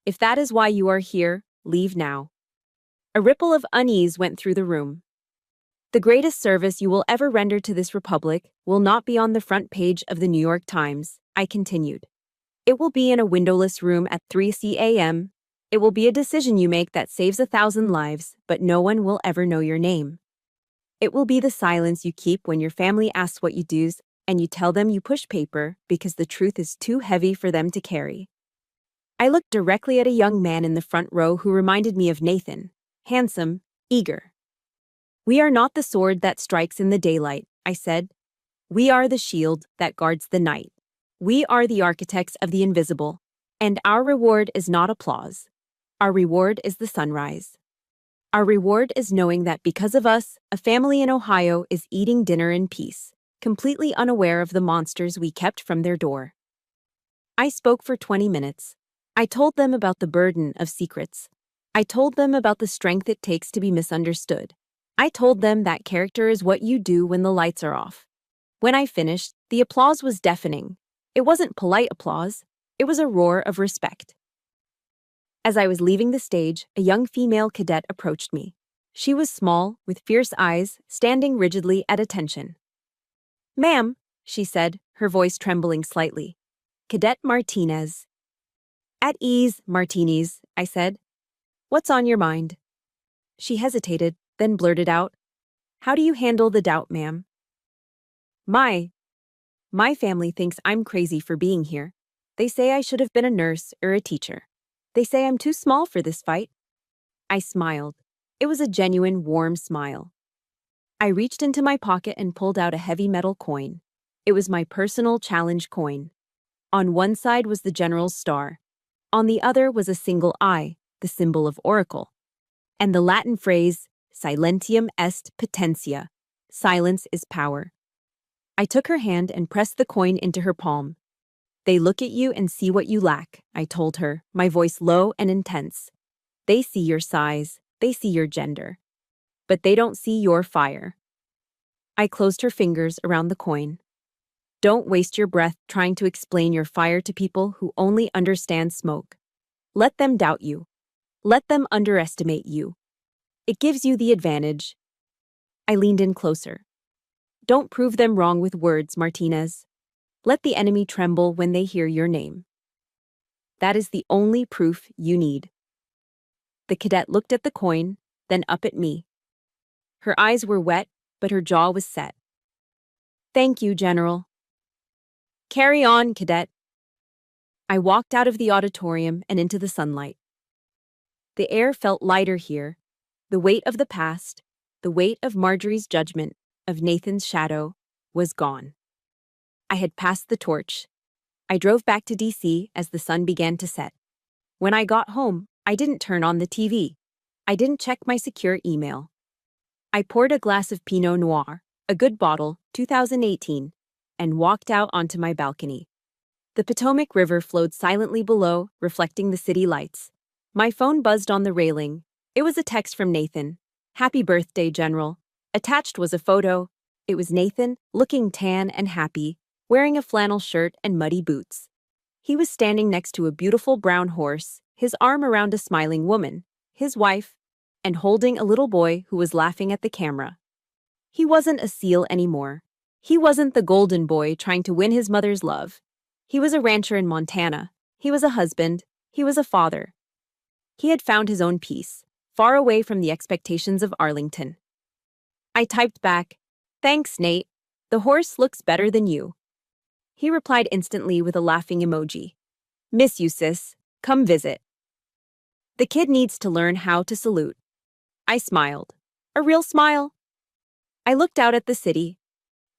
If that is why you are here, leave now. A ripple of unease went through the room. The greatest service you will ever render to this republic will not be on the front page of the New York Times, I continued. It will be in a windowless room at 3 a.m. It will be a decision you make that saves 1,000 lives, but no one will ever know your name. It will be the silence you keep when your family asks what you do and you tell them you push paper because the truth is too heavy for them to carry. I looked directly at a young man in the front row who reminded me of Nathan, handsome, eager. We are not the sword that strikes in the daylight, I said. We are the shield that guards the night. We are the architects of the invisible, and our reward is not applause. Our reward is the sunrise. Our reward is knowing that because of us, a family in Ohio is eating dinner in peace, completely unaware of the monsters we kept from their door. I spoke for 20 minutes. I told them about the burden of secrets. I told them about the strength it takes to be misunderstood. I told them that character is what you do when the lights are off. When I finished, the applause was deafening. It wasn't polite applause. It was a roar of respect. As I was leaving the stage, a young female cadet approached me. She was small, with fierce eyes, standing rigidly at attention. Ma'am, she said, her voice trembling slightly. Cadet Martinez. At ease, Martinez, I said. What's on your mind? She hesitated, then blurted out, How do you handle the doubt, ma'am? My family thinks I'm crazy for being here. They say I should have been a nurse or a teacher. They say I'm too small for this fight. I smiled. It was a genuine, warm smile. I reached into my pocket and pulled out a heavy metal coin. It was my personal challenge coin. On one side was the general's star. On the other was a single eye, the symbol of Oracle. And the Latin phrase, Silentium est potentia. Silence is power. I took her hand and pressed the coin into her palm. They look at you and see what you lack, I told her, my voice low and intense. They see your size, they see your gender. But they don't see your fire. I closed her fingers around the coin. Don't waste your breath trying to explain your fire to people who only understand smoke. Let them doubt you. Let them underestimate you. It gives you the advantage. I leaned in closer. Don't prove them wrong with words, Martinez. Let the enemy tremble when they hear your name. That is the only proof you need. The cadet looked at the coin, then up at me. Her eyes were wet, but her jaw was set. Thank you, General. Carry on, cadet. I walked out of the auditorium and into the sunlight. The air felt lighter here. The weight of the past, the weight of Marjorie's judgment, of Nathan's shadow, was gone. I had passed the torch. I drove back to D.C. as the sun began to set. When I got home, I didn't turn on the TV. I didn't check my secure email. I poured a glass of Pinot Noir, a good bottle, 2018, and walked out onto my balcony. The Potomac River flowed silently below, reflecting the city lights. My phone buzzed on the railing. It was a text from Nathan. Happy birthday, General. Attached was a photo. It was Nathan, looking tan and happy, wearing a flannel shirt and muddy boots. He was standing next to a beautiful brown horse, his arm around a smiling woman, his wife, and holding a little boy who was laughing at the camera. He wasn't a seal anymore. He wasn't the golden boy trying to win his mother's love. He was a rancher in Montana. He was a husband. He was a father. He had found his own peace, far away from the expectations of Arlington. I typed back, "Thanks, Nate. The horse looks better than you." He replied instantly with a laughing emoji. "Miss you, sis. Come visit." The kid needs to learn how to salute. I smiled. A real smile. I looked out at the city.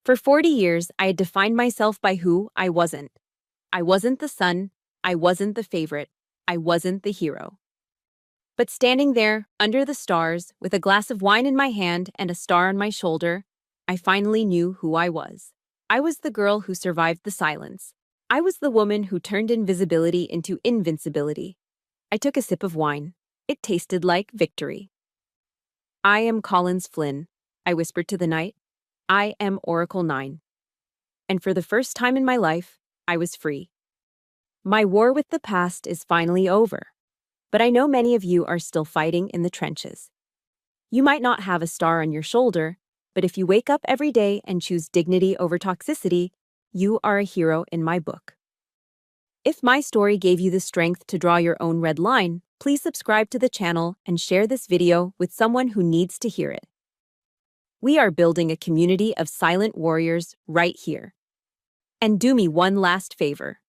For 40 years, I had defined myself by who I wasn't. I wasn't the son. I wasn't the favorite. I wasn't the hero. But standing there, under the stars, with a glass of wine in my hand and a star on my shoulder, I finally knew who I was. I was the girl who survived the silence. I was the woman who turned invisibility into invincibility. I took a sip of wine. It tasted like victory. "I am Collins Flynn," I whispered to the night. "I am Oracle 9. And for the first time in my life, I was free. My war with the past is finally over. But I know many of you are still fighting in the trenches. You might not have a star on your shoulder, but if you wake up every day and choose dignity over toxicity, you are a hero in my book. If my story gave you the strength to draw your own red line, please subscribe to the channel and share this video with someone who needs to hear it. We are building a community of silent warriors right here. And do me one last favor.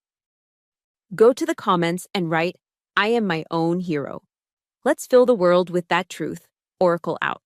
Go to the comments and write, "I am my own hero." Let's fill the world with that truth. Oracle out.